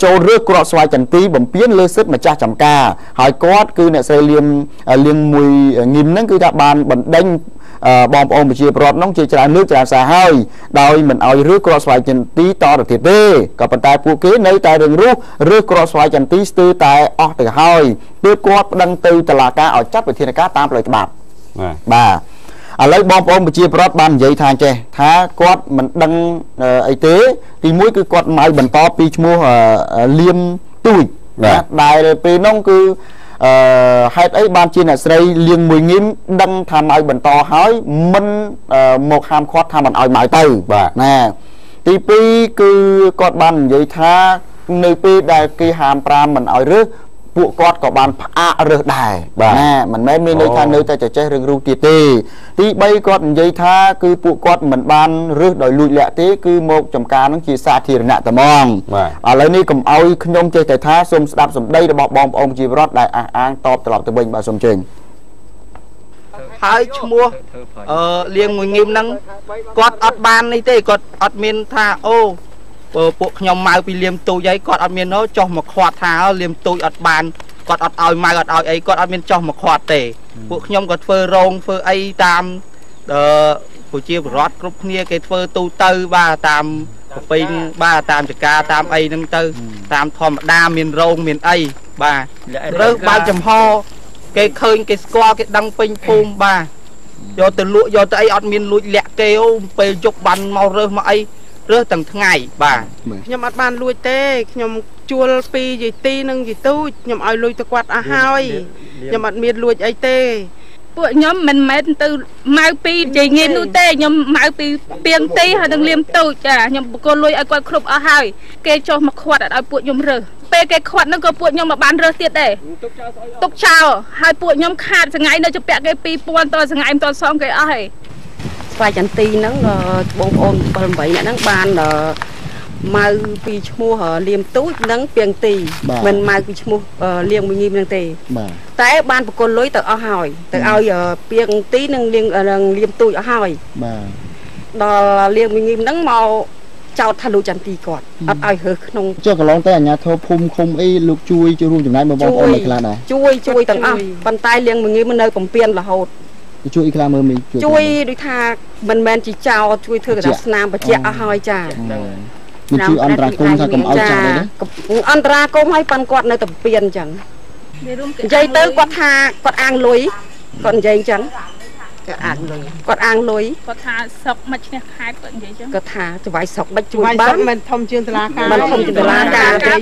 [SPEAKER 4] ចូលរើសគ្រាប់ស្វាយចន្ទីបំពេញលើសិទ្ធិម្ចាស់ចំការហើយគាត់គឺអ្នកស្រីលៀងមួយងៀមហ្នឹងគឺថាបានបណ្ដេញបងប្អូនប្រជាពលរដ្ឋនោះជាច្រើនលើកច្រើនសារហើយដោយមិនឲ្យរើសគ្រាប់ស្វាយចន្ទីតទៅទៀតទេក៏ប៉ុន្តែពួកគេនៅតែរឹងរូសរើសគ្រាប់ស្វាយចន្ទីស្ទើរតែអស់ទៅហើយទើបគាត់ប្តឹងទៅតុលាការឲ្យចាត់វិធានការតាមផ្លូវច្បាប់បាទឥឡូវបងប្អូនប្រជាពលរដ្ឋបាននិយាយថាចេះថាគាត់មិនដឹងអីទេទីមួយគឺគាត់ម៉ៅបន្តពីឈ្មោះលៀមទូចដែលពេលនោះគឺហេតុអីបានជាអ្នកស្រីលៀងមួយងៀមដឹងថាម៉ៅបន្តហើយមិនមកហាមឃាត់ថាមិនឲ្យម៉ៅទៅបាទណាទី2គឺគាត់បាននិយាយថានៅពេលដែលគេហាម5មិនឲ្យរើសពួកគាត់ក៏បានផ្អាករើសដែរណាមិនមែនមានន័យថានៅតែចេះរឿងរូបទៀតទេទី3គាត់និយាយថាគឺពួកគាត់មិនបានរើសដោយលួចលាក់ទេគឺមកចំការនឹងជាសាធារណៈតែហ្មងឥឡូវនេះកុំឲ្យខ្ញុំចេះតែថាសូមស្ដាប់សម្ដីរបស់បងប្អូនប្រជាពលរដ្ឋដែលអះអាងតបត្រឡប់ទៅវិញបាទសូមជើញ
[SPEAKER 5] ហើយឈ្មោះលៀងមួយងៀមហ្នឹងគាត់អត់បាននេះទេគាត់អត់មានថាអូពួកខ្ញុំម៉ៅពីលៀមទូចហើយគាត់អត់មានចុះមកខាត់ថាលៀមទូចអត់បានគាត់អត់ឲ្យម៉ៅអត់ឲ្យអីគាត់អត់មានចុះមកខាត់ទេពួកខ្ញុំក៏ធ្វើរោងធ្វើអីតាមប្រជាពលរដ្ឋគ្រប់គ្នាគេធ្វើទូទៅបាទតាមប្រពៃបាទតាមចការតាមអីហ្នឹងទៅតាមធម្មតាមានរោងមានអីបាទរើសបើកចំហគេឃើញគេស្គាល់គេដឹងពេញភូមិបាទយកទៅលក់យកទៅអីអត់មានលួចលាក់គេអូពេលយប់បានមករើសមកអីរើសទាំងថ្ងៃបាទ
[SPEAKER 6] ខ្ញុំអត់បានលួចទេខ្ញុំជួលពីយាយទីនិងយាយទូចខ្ញុំឲ្យលុយទៅគាត់អស់ហើយខ្ញុំអត់មានលួចអីទេ
[SPEAKER 7] ពួកខ្ញុំមិនមែនទៅម៉ៅពីយាយងៀមនោះទេខ្ញុំម៉ៅពីពីងទីហើយនឹងលៀមទូចចាខ្ញុំបកគលលុយឲ្យគាត់គ្រប់អស់ហើយគេចុះមកខាត់អត់ឲ្យពួកខ្ញុំរើសពេលគេខាត់ហ្នឹងក៏ពួកខ្ញុំមកបានរើសទៀតដែរទុកចោលហើយពួកខ្ញុំខាតថ្ងៃនៅជពាក់គេ2000តថ្ងៃមិនតសងគេអស់ហើយ
[SPEAKER 6] ស្វាយចន្ទីហ្នឹងបងប្អូន7 8នាក់ហ្នឹងបានម៉ៅពីឈ្មោះលៀមទូចនិងពីងទីមិនម៉ៅពីឈ្មោះលៀងមួយងៀមហ្នឹងទេតែបានបកគលលុយទៅអស់ហើយទៅឲ្យពីងទីនិងលៀមទូចអស់ហើយបាទដល់លៀងមួយងៀមហ្នឹងមកចោតថាលូចន្ទីគាត់អត់ឲ្យរើសក្នុង
[SPEAKER 4] ចុះកន្លងទៅអាជ្ញាធរភូមិឃុំអីលោកជួយរួមចំណែកមកបងប្អូនខ្លះដែរ
[SPEAKER 6] ជួយទាំងអស់ប៉ុន្តែលៀងមួយងៀមនៅកំពៀនរហូត
[SPEAKER 4] ជួយខ្លះមើលមី
[SPEAKER 6] ជួយដូចថាមិនមែនជាចោលជួយធ្វើកណ្ដាប់ស្នាមបច្ចៈអស់ហើយចា
[SPEAKER 4] មានជួយអន្តរាគមន៍ថាកុំឲ្យចាស់ទេណា
[SPEAKER 6] អន្តរាគមន៍ឲ្យប៉ាន់គាត់នៅតែពៀនអញ្ចឹងនិយាយទៅគាត់ថាគាត់អាងលុយគាត់និយាយអញ្ចឹង អាងលុយគាត់អាងលុយ
[SPEAKER 7] គាត់ថាស្រុកមកឈ្នះខេត្តគាត់និយាយចឹង
[SPEAKER 6] គាត់ថាច្បាយស្រុកមិនជួយបាន
[SPEAKER 8] មិនធំជាងតុលាការ
[SPEAKER 6] មិនធំជាងតុលាការទេ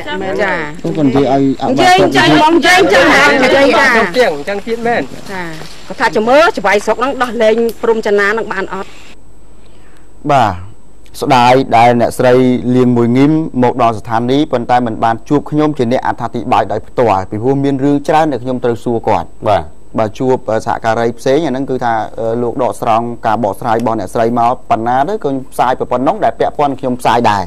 [SPEAKER 6] ចាមែនចា
[SPEAKER 4] គាត់និយាយឲ្យ
[SPEAKER 6] យើងចាបងយើងចាយើងចា
[SPEAKER 8] ចឹងទៀតមែន
[SPEAKER 6] ចាគាត់ថាចាំមើលច្បាយស្រុកហ្នឹងដោះលែងព្រំចនានឹងបានអត់
[SPEAKER 4] បាទស្ដាយដែលអ្នកស្រីលៀងមួយងឹមមកដល់ស្ថានីយ៍ប៉ុន្តែមិនបានជួបខ្ញុំជាអ្នកអត្ថាធិប្បាយដោយផ្ទាល់ពីព្រោះមានរឿងច្រើនដែលខ្ញុំត្រូវសួរគាត់បាទបើជួបសហការីផ្សេងអាហ្នឹងគឺថាលោកដកស្រង់ការបកស្រាយរបស់អ្នកស្រីមកប៉ុណ្ណាទៅក៏ផ្សាយប៉ុណ្ណឹងដែលពាក់ព័ន្ធខ្ញុំផ្សាយដែរ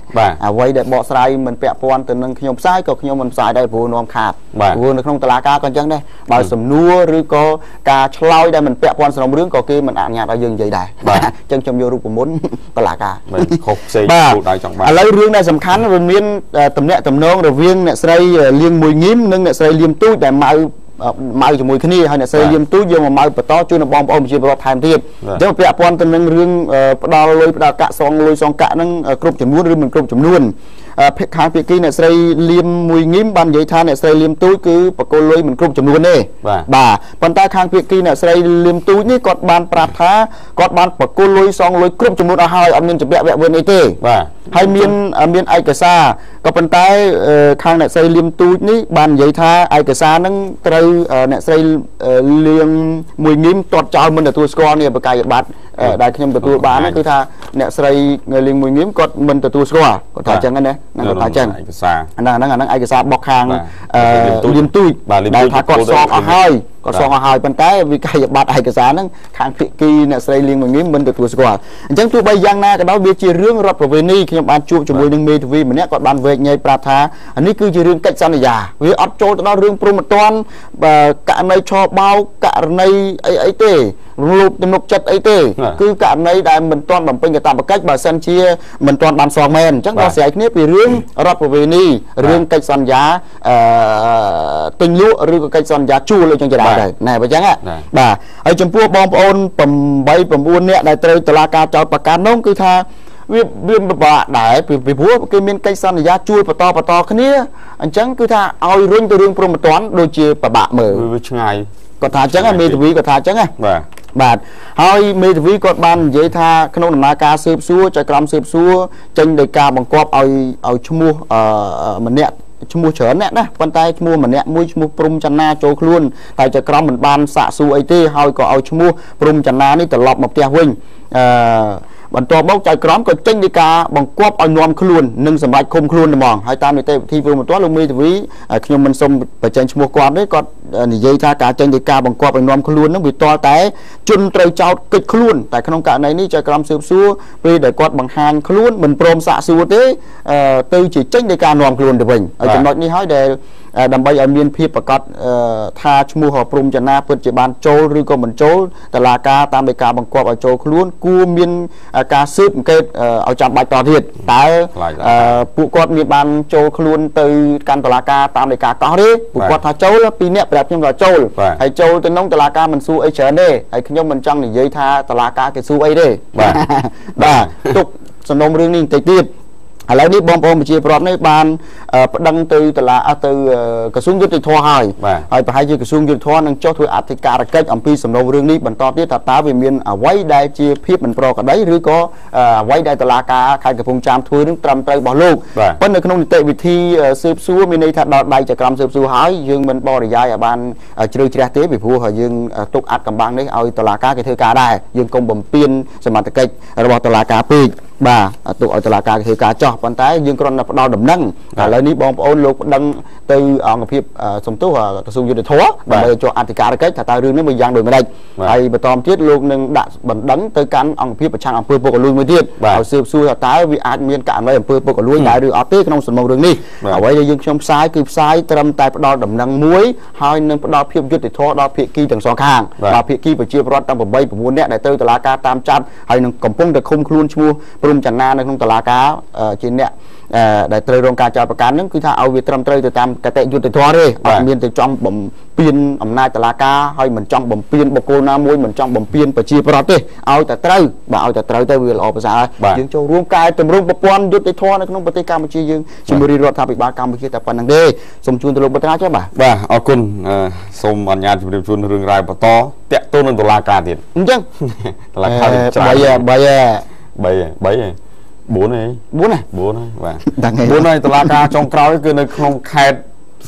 [SPEAKER 4] អ្វីដែលបកស្រាយមិនពាក់ព័ន្ធទៅនឹងខ្ញុំផ្សាយក៏ខ្ញុំមិនផ្សាយដែរព្រោះនាំខាតព្រោះនៅក្នុងតុលាការក៏អញ្ចឹងដែរបើសំណួរឬក៏ការឆ្លើយដែលមិនពាក់ព័ន្ធសំណុំរឿងក៏គេមិនអនុញ្ញាតឲ្យយើងនិយាយដែរអញ្ចឹងខ្ញុំយករូបមន្តតុលាការ
[SPEAKER 3] ខុសផ្សេងគោលដៅចង់បាន
[SPEAKER 4] ឥឡូវរឿងដែលសំខាន់វាមានតំណាក់តំណងរវាងអ្នកស្រីលៀងមួយងឹមនិងអ្នកស្រីលៀមទូចដែលម៉ៅជាមួយគ្នាហើយអ្នកស្រីលៀមទូចយកមកម៉ៅបន្តជូនដល់បងប្អូនប្រជាពលរដ្ឋថែមទៀតអញ្ចឹងពាក់ព័ន្ធទៅនឹងរឿងផ្ដាល់លុយផ្ដាល់កាក់សងលុយសងកាក់ហ្នឹងគ្រប់ចំនួនឬមិនគ្រប់ចំនួនខាងភាគីអ្នកស្រីលៀមមួយងឹមបាននិយាយថាអ្នកស្រីលៀមទូចគឺបកគលលុយមិនគ្រប់ចំនួនទេបាទប៉ុន្តែខាងភាគីអ្នកស្រីលៀមទូចនេះគាត់បានប្រាប់ថាគាត់បានបកគលលុយសងលុយគ្រប់ចំនួនអស់ហើយអត់មានចម្រាក់វគ្គវិនអីទេបាទហើយមានឯកសារក៏ប៉ុន្តែខាងអ្នកស្រីលៀមទូចនេះបាននិយាយថាឯកសារហ្នឹងត្រូវអ្នកស្រីលៀងមួយងឹមទាត់ចោលមិនទទួលស្គាល់នេះបកាយប័ត្រដែលខ្ញុំទទួលបានគឺថាអ្នកស្រីលៀងមួយងឹមគាត់មិនទទួលស្គាល់គាត់ថាអញ្ចឹងណាហ្នឹងគាត់ថាអញ្ចឹងឯកសារហ្នឹងឯកសាររបស់ខាងលៀមទូចដែលថាគាត់សងអស់ហើយគាត់សងអស់ហើយប៉ុន្តែវិក័យប័ត្រឯកសារហ្នឹងខាងភាគីអ្នកស្រីលៀងមួយងឹមមិនទទួលស្គាល់អញ្ចឹងទោះបីយ៉ាងណាក៏ដោយវាជារឿងរដ្ឋប្រវេណីខ្ញុំបានជួបជាមួយនឹងមេធាវីម្នាក់គាត់បានវែកញែកប្រាប់ថានេះគឺជារឿងកិច្ចសន្យាវាអត់ចូលទៅដល់រឿងព្រមត្តនករណីឆបោកករណីអីទេរំលោភទំនុកចិត្តអីទេគឺករណីដែលមិនទាន់បំពេញកាតព្វកិច្ចបើសិនជាមិនទាន់បានសងមែនអញ្ចឹងដល់ស្រ័យគ្នាពីរឿងរដ្ឋប្រវេណីរឿងកិច្ចសន្យាទិញលក់ឬក៏កិច្ចសន្យាជួលអីចឹងទៅដែរណែបើចឹងបាទហើយចំពោះបងប្អូន8 9នាក់ដែលត្រូវតុលាការចោទប្រកាន់នោះគឺថាវាពិបាកដែរពីព្រោះគេមានកិច្ចសន្យាជួលបន្តគ្នាអញ្ចឹងគឺថាឲ្យរុញទៅរឿងព្រមត្តនដូចជាពិបាកមើល
[SPEAKER 3] វាឆ្ងាយ
[SPEAKER 4] គាត់ថាអញ្ចឹងមេធាវីគាត់ថាអញ្ចឹងណាបាទហើយមេធាវីគាត់បាននិយាយថាក្នុងដំណើរការស៊ើបសួរចៅក្រមស៊ើបសួរចេញដោយការបង្គាប់ឲ្យឈ្មោះម្នាក់ឈ្មោះច្រើនអ្នកណាប៉ុន្តែឈ្មោះម្នាក់មួយឈ្មោះព្រំចន្ទាចូលខ្លួនតែចៅក្រមមិនបានសាកសួរអីទេហើយក៏ឲ្យឈ្មោះព្រំចន្ទានេះត្រឡប់មកផ្ទះវិញបន្ទាប់មកចៅក្រមក៏ចេញពីការបង្គាប់ឲ្យនាំខ្លួននិងសម្រាប់ឃុំខ្លួនហ្មងហើយតាមនីតិវិធីព្រមត្តនលោកមេធាវីខ្ញុំមិនសូមបញ្ចេញឈ្មោះគាត់ទេគាត់និយាយថាការចេញពីការបង្គាប់ឲ្យនាំខ្លួននឹងវាតលតែជនត្រូវចោទកិច្ចខ្លួនតែក្នុងករណីនេះចៅក្រមស៊ើបសួរពេលដែលគាត់បង្ហាញខ្លួនមិនព្រមសាកសួរទេទៅជាចេញពីការនាំខ្លួនទៅវិញហើយចំណុចនេះហើយដែលដើម្បីឲ្យមានភាពប្រកបថាឈ្មោះព្រំចន្ទាពិតជាបានចូលឬក៏មិនចូលតុលាការតាមដោយការបង្គាប់ឲ្យចូលខ្លួនគួរមានការស៊ើបអង្កេតឲ្យចាំបាច់តទៀតតើពួកគាត់មានបានចូលខ្លួនទៅកាន់តុលាការតាមដោយការកោះទេពួកគាត់ថាចូល2នាក់ប្រាប់ខ្ញុំថាចូលហើយចូលទៅក្នុងតុលាការមិនសួរអីច្រើនទេហើយខ្ញុំមិនចង់និយាយថាតុលាការគេសួរអីទេបាទទុកសំណុំរឿងនេះបន្តិចទៀតឥឡូវនេះបងប្អូនប្រជាពលរដ្ឋនេះបានប្តឹងទៅតុលាទៅក្រសួងយុតិធម៌ហើយប្រហែលជាក្រសួងយុតិធម៌នឹងចុះធ្វើអធិការកិច្ចអំពីសំណុំរឿងនេះបន្តទៀតថាតើវាមានអ្វីដែលជាភាពមិនប្រក្រតីឬក៏អ្វីដែលតុលាការខេត្តកំពង់ចាមធ្វើនឹងត្រឹមត្រូវរបស់លោកប៉ុន្តែនៅក្នុងនីតិវិធីស៊ើបសួរមានន័យថាដល់ដៃចក្រមស៊ើបសួរហើយយើងមិនបរិយាយឲ្យបានជ្រៅជ្រះទេពីព្រោះយើងទុកអាត់កំបាំងនេះឲ្យតុលាការគេធ្វើការដែរយើងកុំបំពេញសមត្ថកិច្ចរបស់តុលាការពេកបាទទុកឲ្យតុលាការគេធ្វើការចោះប៉ុន្តែយើងគ្រាន់តែផ្ដល់ដំណឹងឥឡូវនេះបងប្អូនលោកប្តឹងទៅអង្គភាពសំទោសក្រសួងយុតិធម៌ដើម្បីចុះអធិការកិច្ចថាតើរឿងនេះវាយ៉ាងដូចម្ដេចហើយបន្តទៀតលោកនឹងដាក់បណ្ដឹងទៅកាន់អង្គភាពប្រឆាំងអំពើពុករលួយមួយទៀតឲ្យស៊ើបសួរថាតើវាអាចមានករណីអំពើពុករលួយដែរឬអត់ទេក្នុងសំណុំរឿងនេះអ្វីដែលយើងខ្ញុំផ្សាយគឺផ្សាយត្រឹមតែផ្ដល់ដំណឹងមួយហើយនឹងផ្ដល់ភាពយុត្តិធម៌ដល់ភាគីទាំងសងខាងដល់ភាគីប្រជាពលរដ្ឋទាំង8 9នាក់ដែលត្រូវតុលាការតាមចាប់ហើយនឹងកំពុងតែឃុំខ្លួនឈ្មោះ ព្រំចនានៅក្នុងតុលាការជាអ្នកដែលត្រូវរងការចោទប្រកាន់ហ្នឹងគឺថាឲ្យវាត្រឹមត្រូវទៅតាមកតេយុត្តិធម៌ទេអត់មានទៅចង់បំពេញអំណាចតុលាការហើយមិនចង់បំពេញបុគ្គលណាមួយមិនចង់បំពេញប្រជាប្រដ្ឋទេឲ្យតែត្រូវបាទឲ្យតែត្រូវទៅវាល្អប្រសើរយើងចូលរួមកែតម្រង់ប្រព័ន្ធយុត្តិធម៌នៅក្នុងប្រទេសកម្ពុជាយើងជាមួយរដ្ឋាភិបាលកម្ពុជាតែប៉ុណ្្នឹងទេសូមជូនទៅលោកបត្រាចុះបាទ
[SPEAKER 3] អរគុណសូមអនុញ្ញាតជម្រាបជូនរឿងរ៉ាវបន្តតាក់ទងនឹងតុលាការទៀត
[SPEAKER 4] អញ្ចឹង
[SPEAKER 3] តុលាការ
[SPEAKER 4] 3 4ហើយ
[SPEAKER 3] បាទ4ហើយតុលាការចុងក្រោយគឺនៅក្នុងខេត្ត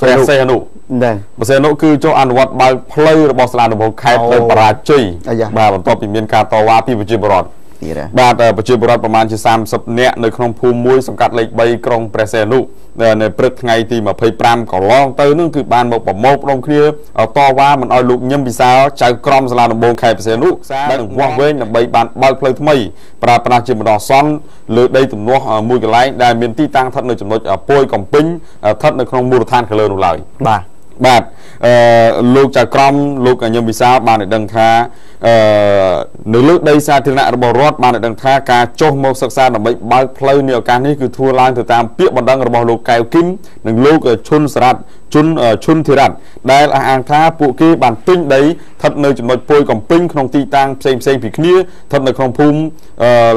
[SPEAKER 3] ព្រះសីហនុព្រះសីហនុគឺចូលអនុវត្តបើកផ្លូវរបស់សាលាដំបងខេត្តទៅបរាជ័យបាទបន្ទាប់ពីមានការតវ៉ាពីប្រជាពលរដ្ឋបាទប្រជាពលរដ្ឋប្រមាណជា30នាក់នៅក្នុងភូមិមួយសង្កាត់លេខ3ក្រុងព្រះសីហនុនៅព្រឹកថ្ងៃទី25កន្លងទៅនឹងគឺបានមកប្រមូលផ្ដុំគ្នាតវ៉ាមិនឲ្យលោកញឹមពិសាលចៅក្រមសាលាដំបងខេត្តព្រះសីហនុដែលនឹងវាស់វែងដើម្បីបានបើកផ្លូវថ្មីប្រើប្រាស់ជាបណ្ដោះអាសន្នលើដីទំនាស់មួយកន្លែងដែលមានទីតាំងស្ថិតនៅចំណុចពួយកំពេញស្ថិតនៅក្នុងមូលដ្ឋានខាងលើនោះឡើយបាទលោកចៅក្រមលោកញឹមវិសាលបានឲ្យដឹងថានៅលើដីសាធារណៈរបស់រដ្ឋបានឲ្យដឹងថាការចុះមកសិក្សាដើម្បីបើកផ្លូវនៃឱកាសនេះគឺធ្វើឡើងទៅតាមពាក្យបណ្ដឹងរបស់លោកកែវគឹមនិងលោកឈុនសារ៉ាត់ឈុនធីរ៉ាត់ដែលអះអាងថាពួកគេបានទិញដីស្ថិតនៅចំណុចពួយកំពេញក្នុងទីតាំងផ្សេងពីគ្នាស្ថិតនៅក្នុងភូមិ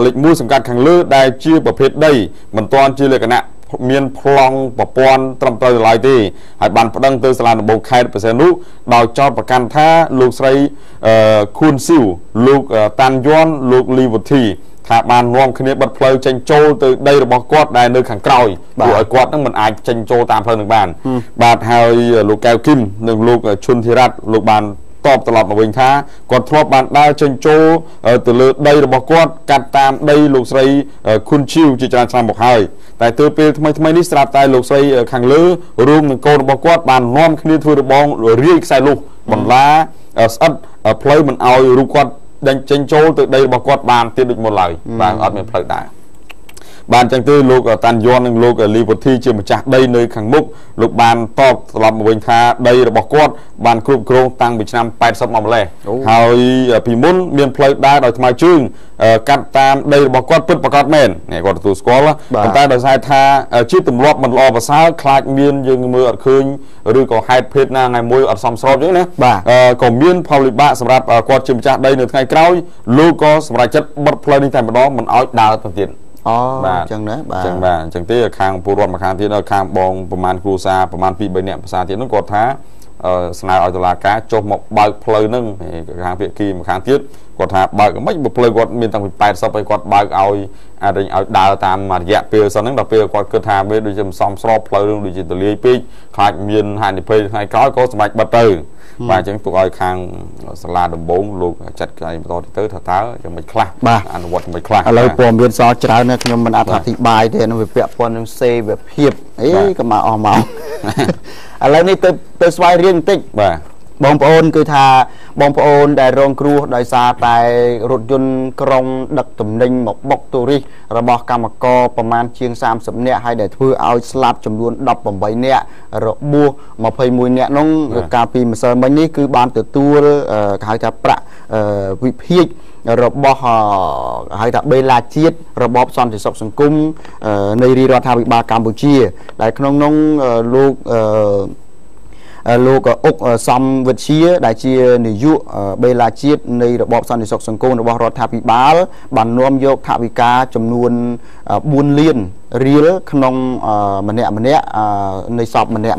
[SPEAKER 3] លេខ1សង្កាត់ខាងលើដែលជាប្រភេទដីមិនទាន់ជាលក្ខណៈមានប្លង់ប្រព័ន្ធត្រឹមត្រូវឡើយទេហើយបានប្តឹងទៅសាលាដំបងខេត្តព្រះសីហនុដោយចោទប្រកាន់ថាលោកស្រីខួនស៊ីវលោកតាន់យ័នលោកលីវុធីថាបាននាំគ្នាបិទផ្លូវចេញចូលទៅដីរបស់គាត់ដែលនៅខាងក្រោយព្រោះឲ្យគាត់នឹងមិនអាចចេញចូលតាមផ្លូវនឹងបានបាទហើយលោកកែវគឹមនិងលោកឈុនធីរ៉ាត់លោកបានតបត្រឡប់មកវិញថាគាត់ធ្លាប់បានដើរចេញចូលទៅលើដីរបស់គាត់កាត់តាមដីលោកស្រីខុនឈីវជាច្រើនឆ្នាំមកហើយតែទៅពេលថ្មីនេះស្រាប់តែលោកស្រីខាងលើរួមនឹងកូនរបស់គាត់បាននាំគ្នាធ្វើរបងរាយខ្សែលុះបន្លាស្អិតផ្លូវមិនឲ្យរូបគាត់ដេញចេញចូលទៅដីរបស់គាត់បានទៀតដូចមុនឡើយបាទអត់មានផ្លូវដែរបានចឹងទៅលោកតាន់យ័ននិងលោកលីវុធីជាម្ចាស់ដីនៅខាងមុខលោកបានតបត្រឡប់មកវិញថាដីរបស់គាត់បានគ្រប់គ្រងតាំងពីឆ្នាំ80មកម្លេះហើយពីមុនមានផ្លូវដើរដោយថ្មើរជើងកាត់តាមដីរបស់គាត់ពិតប្រាកដមែននេះគាត់ទទួលស្គាល់ប៉ុន្តែដោយសារថាជាទម្លាប់មិនល្អប្រសើរខ្លាចមានយើងមើលអត់ឃើញឬក៏ហេតុភេទណាថ្ងៃមួយអត់សមស្របអញ្ចឹងណាក៏មានផលវិបាកសម្រាប់គាត់ជាម្ចាស់ដីនៅថ្ងៃក្រោយលោកក៏សម្រេចចិត្តបិទផ្លូវនេះតែម្ដងមិនឲ្យដើរទៅទៀត
[SPEAKER 4] បាទអញ្ចឹងណាបាទ
[SPEAKER 3] អញ្ចឹងទេខាងពលរដ្ឋម្ខាងទៀតខាងបងប្រមាណគ្រួសារប្រមាណ 2-3 នាក់ភាសាទៀតហ្នឹងគាត់ថាស្នើឲ្យតុលាការចុះមកបើកផ្លូវហ្នឹងខាងភាគីម្ខាងទៀតគាត់ថាបើកមិនផ្លូវគាត់មានតាំងពី80ហើយគាត់បើកឲ្យឲ្យដើរតាមរយៈពេលសិនហ្នឹងដល់ពេលគាត់គិតថាវាដូចជាមិនសមស្របផ្លូវហ្នឹងដូចជាទលាយពេកខ្លាចមានហានិភ័យថ្ងៃក្រោយក៏សម្រេចបិទទៅបាទអញ្ចឹងទុកឲ្យខាងសាលាដំបងលោកចាត់ការបន្តទៅថាតើយ៉ាងម៉េចខ្លះអនុវត្តយ៉ាងម៉េចខ្លះ
[SPEAKER 4] ឥឡូវព័ត៌មានសច្រើនណាស់ខ្ញុំមិនអធិប្បាយទេនឹងវាពាក់ព័ន្ធនឹងសេវាភាពអីក៏មកអស់មកឥឡូវនេះទៅស្វែងរៀនបន្តិច
[SPEAKER 3] បាទ
[SPEAKER 4] បងប្អូនគឺថាបងប្អូនដែលរងគ្រោះដោយសារតែរថយន្តក្រុងដឹកទំនិញមកបុកទូរិស្តរបស់កម្មករប្រមាណជាង30នាក់ហើយដែលធ្វើឲ្យស្លាប់ចំនួន18នាក់របួស21នាក់នោះកាលពីម្សិលមិញនេះគឺបានទទួលគេហៅថាប្រាក់វិភាគរបស់ហៅថាបេឡាជាតិរបបសន្តិសុខសង្គមនៃរាជរដ្ឋាភិបាលកម្ពុជាដែលក្នុងនោះលោកអុកសំវិទ្យាដែលជានាយកបេឡាជាតិនៃរបបសន្តិសុខសង្គមរបស់រដ្ឋាភិបាលបាននាំយកថវិកាចំនួន4លានរៀលក្នុងម្នាក់នៃសពម្នាក់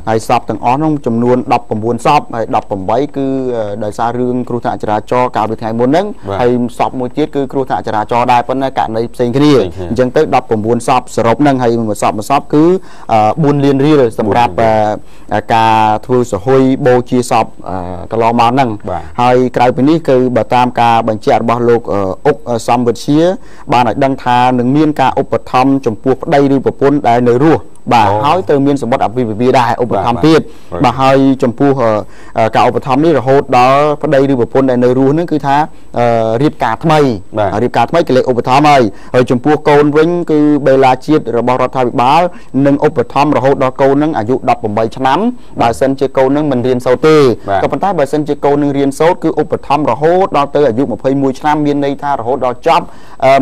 [SPEAKER 4] ហើយសពទាំងអស់នោះចំនួន19សពហើយ18គឺដោយសាររឿងគ្រោះថ្នាក់ចរាចរណ៍កាលពីថ្ងៃមុនហ្នឹងហើយសពមួយទៀតគឺគ្រោះថ្នាក់ចរាចរណ៍ដែរប៉ុន្តែករណីផ្សេងគ្នាអញ្ចឹងទៅ19សពសរុបហ្នឹងហើយមួយសពគឺ4លានរៀលសម្រាប់ការធ្វើសហុយបូជាសពកន្លងមកហ្នឹងហើយក្រៅពីនេះគឺបើតាមការបញ្ជាក់របស់លោកអុកសំវិទ្យាបានឲ្យដឹងថានឹងមានការឧបត្ថម្ភចំពោះប្តីឬប្រពន្ធដែលនៅរស់ បាទហើយទៅមានសម្បត្តិអភិវិភាដែរឧបត្ថម្ភទៀតបាទហើយចំពោះការឧបត្ថម្ភនេះរហូតដល់ប្តីឬប្រពន្ធដែលនៅរស់ហ្នឹងគឺថារៀបការថ្មីគេលេខឧបត្ថម្ភហើយចំពោះកូនវិញគឺបេឡាជាតិរបស់រដ្ឋាភិបាលនឹងឧបត្ថម្ភរហូតដល់កូនហ្នឹងអាយុ18ឆ្នាំបើសិនជាកូនហ្នឹងមិនរៀនសូត្រទេក៏ប៉ុន្តែបើសិនជាកូននឹងរៀនសូត្រគឺឧបត្ថម្ភរហូតដល់ទៅអាយុ21ឆ្នាំមានន័យថារហូតដល់ចប់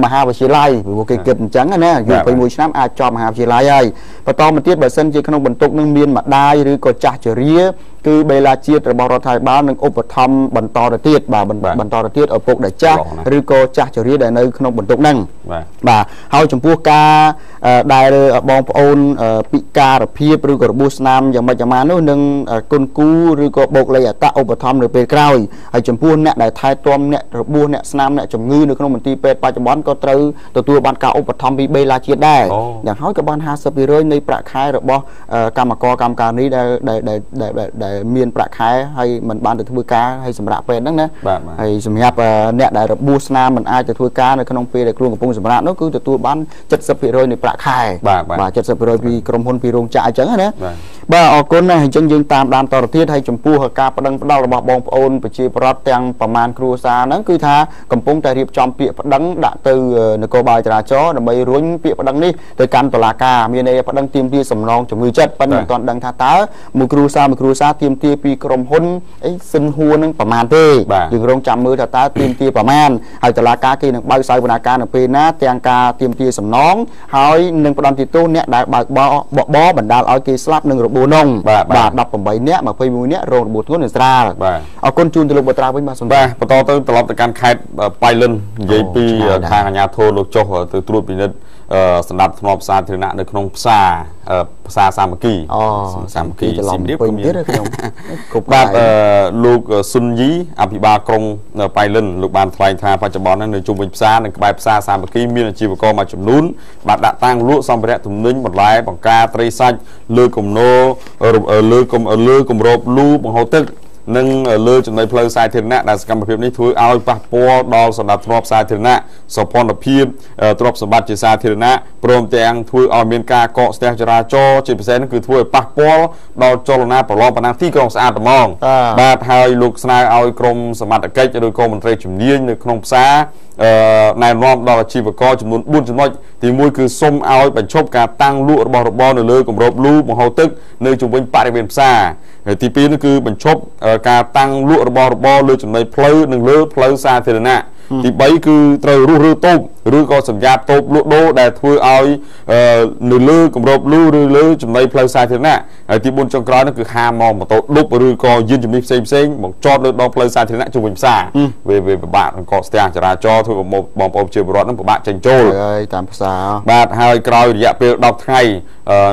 [SPEAKER 4] មហាវិទ្យាល័យព្រោះគេគិតអញ្ចឹងណាអាយុ21ឆ្នាំអាចចប់មហាវិទ្យាល័យហើយបន្តមកទៀតបើសិនជាក្នុងបន្ទុកនឹងមានម្ដាយឬក៏ចាស់ជរាគឺបេឡាជាតិរបស់រដ្ឋាភិបាលនឹងឧបត្ថម្ភបន្តទៅទៀតបាទបន្តទៅទៀតឪពុកដែលចាស់ឬក៏ចាស់ជរាដែលនៅក្នុងបន្ទុកហ្នឹងបាទហើយចំពោះការដែលបងប្អូនពិការភាពឬក៏របួសស្នាមយ៉ាងម៉េចយ៉ាងម៉ានោះនឹងគុណគូឬក៏បូកលេខអត្តឧបត្ថម្ភនៅពេលក្រោយហើយចំពោះអ្នកដែលថែទាំអ្នករបួសអ្នកស្នាមអ្នកជំងឺនៅក្នុងមន្ទីរពេទ្យបច្ចុប្បន្នក៏ត្រូវទទួលបានការឧបត្ថម្ភពីបេឡាជាតិដែរយ៉ាងហើយក៏បាន 50% នៃប្រាក់ខែរបស់កម្មករកម្មការនេះដែលមានប្រាក់ខែហើយមិនបានទៅធ្វើការហើយសម្រាប់ពេទ្យហ្នឹងណាហើយសម្រាប់អ្នកដែលរបួសស្នាមមិនអាចទៅធ្វើការនៅក្នុងពេលដែលខ្លួនកំពុងសម្រាប់នោះគឺទទួលបាន 70% នៃប្រាក់ខែបាទ 70% ពីក្រុមហ៊ុនពីរោងចក្រអញ្ចឹងណាបាទអរគុណណាស់អញ្ចឹងយើងតាមដានតទៅទៀតហើយចំពោះការប្តឹងផ្តល់របស់បងប្អូនប្រជាពលរដ្ឋទាំងប្រមាណគ្រួសារហ្នឹងគឺថាកំពុងតែរៀបចំពាក្យប្តឹងដាក់ទៅនគរបាលចរាចរណ៍ដើម្បីរុញពាក្យប្តឹងនេះទៅកាន់តុលាការមានន័យប្តឹងទាមទារសំណងជំងឺចិត្តប៉ុន្តែមិនទាន់ដឹងថាតើមួយគ្រួសារទាមទារពីក្រុមហ៊ុនអីសិនហួរនឹងប្រមាណទេយើងរងចាំមើលថាតើទាមទារប្រមាណហើយតុលាការគេនឹងបើកសាវនាការនៅពេលណាទាំងការទាមទារសំណងហើយនឹងផ្តន្ទាទោសអ្នកដែលបើកបបបណ្ដាលឲ្យគេស្លាប់នឹងរបួសនោះបាទ18នាក់21នាក់រងរបួសធ្ងន់និងស្រាលអរគុណជូនទៅលោកបត្រាវិញបាទ
[SPEAKER 3] បាទបន្តទៅត្រឡប់ទៅកាន់ខេត្តបៃលិននិយាយពីខាងអាជ្ញាធរលោកចុះទៅត្រួតពិនិត្យសម្រាប់ធ្នាប់សាធារណៈនៅក្នុងផ្សារសាមគ្គីសាមគ្គីសៀមរាបទៀតខ្ញុំគ្រប់បាទលោកស៊ុនយីអភិបាលក្រុងបៃលិនលោកបានថ្លែងថាបច្ចុប្បន្ននៅជុំវិញផ្សារនិងក្បែរផ្សារសាមគ្គីមានអាជីវករមួយចំនួនបានដាក់តាំងលក់សម្ភារៈទំនិញបន្លែបង្ការត្រីសាច់លើគំនរលើគម្របលូបង្ហូរទឹកនិងលើចំណីផ្លូវសាធារណៈដែលសកម្មភាពនេះធ្វើឲ្យប៉ះពាល់ដល់សណ្ដាប់ធ្នាប់សាធារណៈសោភ័ណភាពទ្រព្យសម្បត្តិជាសាធារណៈព្រមទាំងធ្វើឲ្យមានការកកស្ទះចរាចរណ៍ជាពិសេសនោះគឺធ្វើឲ្យប៉ះពាល់ដល់ចលនាប្រឡងបណ្ណាទីក្រុងស្អាតត្មងបាទហើយលោកស្នើឲ្យក្រមសមត្ថកិច្ចឬក៏មន្ត្រីជំនាញនៅក្នុងផ្សារណែនាំដល់អាជីវករចំនួន4ចំណុចទី1គឺសុំឲ្យបញ្ឈប់ការតាំងលក់របស់របរនៅលើគម្របលូបង្ហូរទឹកនៅជុំវិញបរិវេណផ្សារហើយទី2នោះគឺបញ្ឈប់ការតាំងលក់របស់របរលើចំណីផ្លូវនិងលើផ្លូវសាធារណៈទី3គឺត្រូវរុះរើតូបឬក៏សម្យាបតូបលក់ដូរដែលធ្វើឲ្យនៅលើគម្របលូឬលើចំណីផ្លូវសាធារណៈហើយទី4ចុងក្រោយនោះគឺហាមមកម៉ូតូឌុបឬក៏យានជំនិះផ្សេងមកចតលើដងផ្លូវសាធារណៈជុំវិញផ្សារវាពិបាកនឹងកកស្ទះចរាចរណ៍ធ្វើឲ្យបងប្អូនជាពលរដ្ឋនឹងពិបាកចេញចូល
[SPEAKER 4] ហើយតាមផ្សារ
[SPEAKER 3] បាទហើយក្រោយរយៈពេល10ថ្ងៃ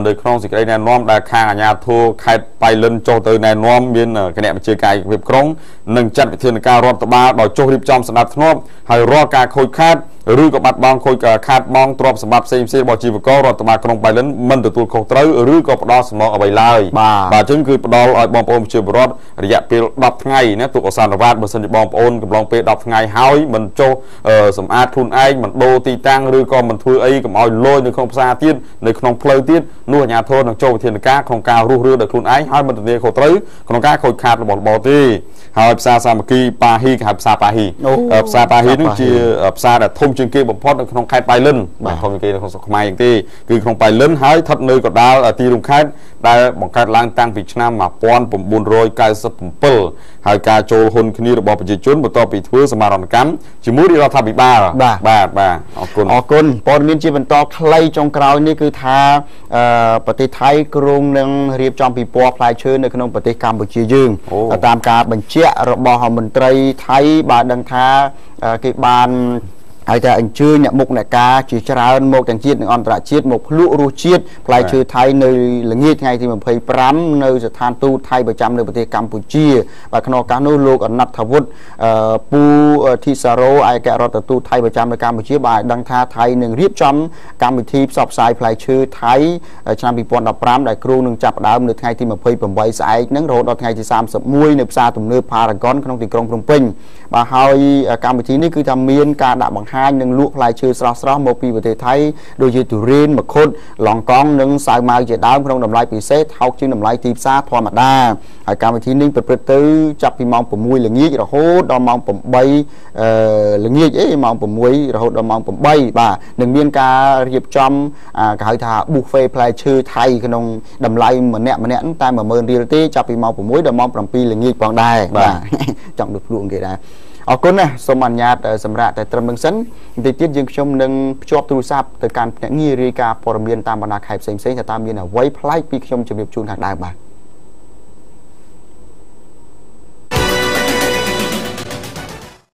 [SPEAKER 3] នៅក្នុងសេចក្តីណែនាំដែលខាងអាជ្ញាធរខេត្តបៃលិនចុះទៅណែនាំមានគណៈបញ្ជាការឯកភាពក្រុងនិងចាត់វិធានការរដ្ឋបាលដោយចុះរៀបចំសណ្ដាប់ធ្នាប់ហើយរាល់ការខូចខាតឬក៏បាត់បង់ខាតបង់ទ្រព្យសម្បត្តិផ្សេងៗរបស់ជីវកររដ្ឋបាលក្រុងបៃលិនមិនទទួលខុសត្រូវឬក៏ផ្ដល់សំណងអ្វីឡើយបាទអញ្ចឹងគឺផ្ដល់ឲ្យបងប្អូនប្រជាពលរដ្ឋរយៈពេល10ថ្ងៃណាទុកអសន្នវត្តបើសិនជាបងប្អូនកំឡុងពេល10ថ្ងៃហើយមិនចុះសម្អាតខ្លួនឯងមិនដូរទីតាំងឬក៏មិនធ្វើអីកុំឲ្យលយនៅក្នុងផ្សារទៀតនៅក្នុងផ្លូវទៀតនោះអាជ្ញាធរនឹងចូលវិធានការក្នុងការរុះរើដោយខ្លួនឯងហើយមិនធានាខុសត្រូវក្នុងការខូចខាតរបស់របរទេហើយផ្សារសាមគ្គីប៉ាហ៊ីគេហៅផ្សារប៉ាហ៊ីផ្សារប៉ាហ៊ីនោះជាផ្សារដែលធំជាងគេបំផុតនៅក្នុងខេត្តបៃលិនបាទធំជាងគេនៅក្នុងស្រុកខ្មែរយ៉ាងទេគឺក្នុងបៃលិនហើយស្ថិតនៅកណ្ដាលទីរួមខេត្តដែលបង្កើតឡើងតាំងពីឆ្នាំ1997ហើយការចូលហ៊ុនគ្នារបស់ប្រជាជនបន្ទាប់ពីធ្វើសមារណកម្មជាមួយរដ្ឋាភិបាលបាទអរគុណ
[SPEAKER 4] ព័ត៌មានជាបន្តខ្លីចុងក្រោយនេះគឺថាប្រទេសថៃគ្រោងនឹងរៀបចំពិព័រណ៍ផ្លែឈើនៅក្នុងប្រទេសកម្ពុជាយើងតាមការបញ្ជាក់របស់មន្ត្រីថៃបានដឹងថាគេបានហើយតែអញ្ជើញអ្នកមុខអ្នកការជាច្រើនមកទាំងជាតិនិងអន្តរជាតិមកភ្លក់រសជាតិផ្លែឈើថៃនៅល្ងាចថ្ងៃទី25នៅស្ថានទូតថៃប្រចាំនៅប្រទេសកម្ពុជាបាទក្នុងឱកាសនោះលោកអណត្តវុឌ្ឍពូធីសារ៉ូឯកអគ្គរដ្ឋទូតថៃប្រចាំនៅកម្ពុជាបានដឹងថាថៃនឹងរៀបចំកម្មវិធីផ្សព្វផ្សាយផ្លែឈើថៃឆ្នាំ2015ដែលគ្រោងនឹងចាប់ផ្ដើមនៅថ្ងៃទី28ស្អែកហ្នឹងរហូតដល់ថ្ងៃទី31នៅផ្សារទំនើប Paragon ក្នុងទីក្រុងភ្នំពេញ បាទហើយកម្មវិធីនេះគឺថាមានការដាក់បង្ហាញនិងលក់ផ្លែឈើស្រស់ៗមកពីប្រទេសថៃដូចជាទុរេនមង្ឃុតឡង់កង់និងសាវម៉ាវជាដើមក្នុងតម្លៃពិសេសថោកជាងតម្លៃទីផ្សារធម្មតាហើយកម្មវិធីនេះប្រព្រឹត្តទៅចាប់ពីម៉ោង 6 ល្ងាចរហូតដល់ម៉ោង 8 ល្ងាចម៉ោង 6 រហូតដល់ម៉ោង 8 បាទនឹងមានការរៀបចំគេហៅថា buffet ផ្លែឈើថៃក្នុងតម្លៃម្នាក់តែ 10000 រៀលទេចាប់ពីម៉ោង 6 ដល់ម៉ោង 7 ល្ងាចផងដែរបាទចង់ដូចខ្លួនគេដែរអរគុណណាស់សូមអនុញ្ញាតសម្រាប់តែត្រឹមនឹងសិនបន្តិចទៀតយើងខ្ញុំនឹងភ្ជាប់ទូរស័ព្ទទៅកាន់ភ្នាក់ងាររាយការណ៍ព័ត៌មានតាមបណ្ដាខេត្តផ្សេងៗថាតើមានអ្វីប្លែកពីខ្ញុំជម្រាបជូនខាងដើមបាទ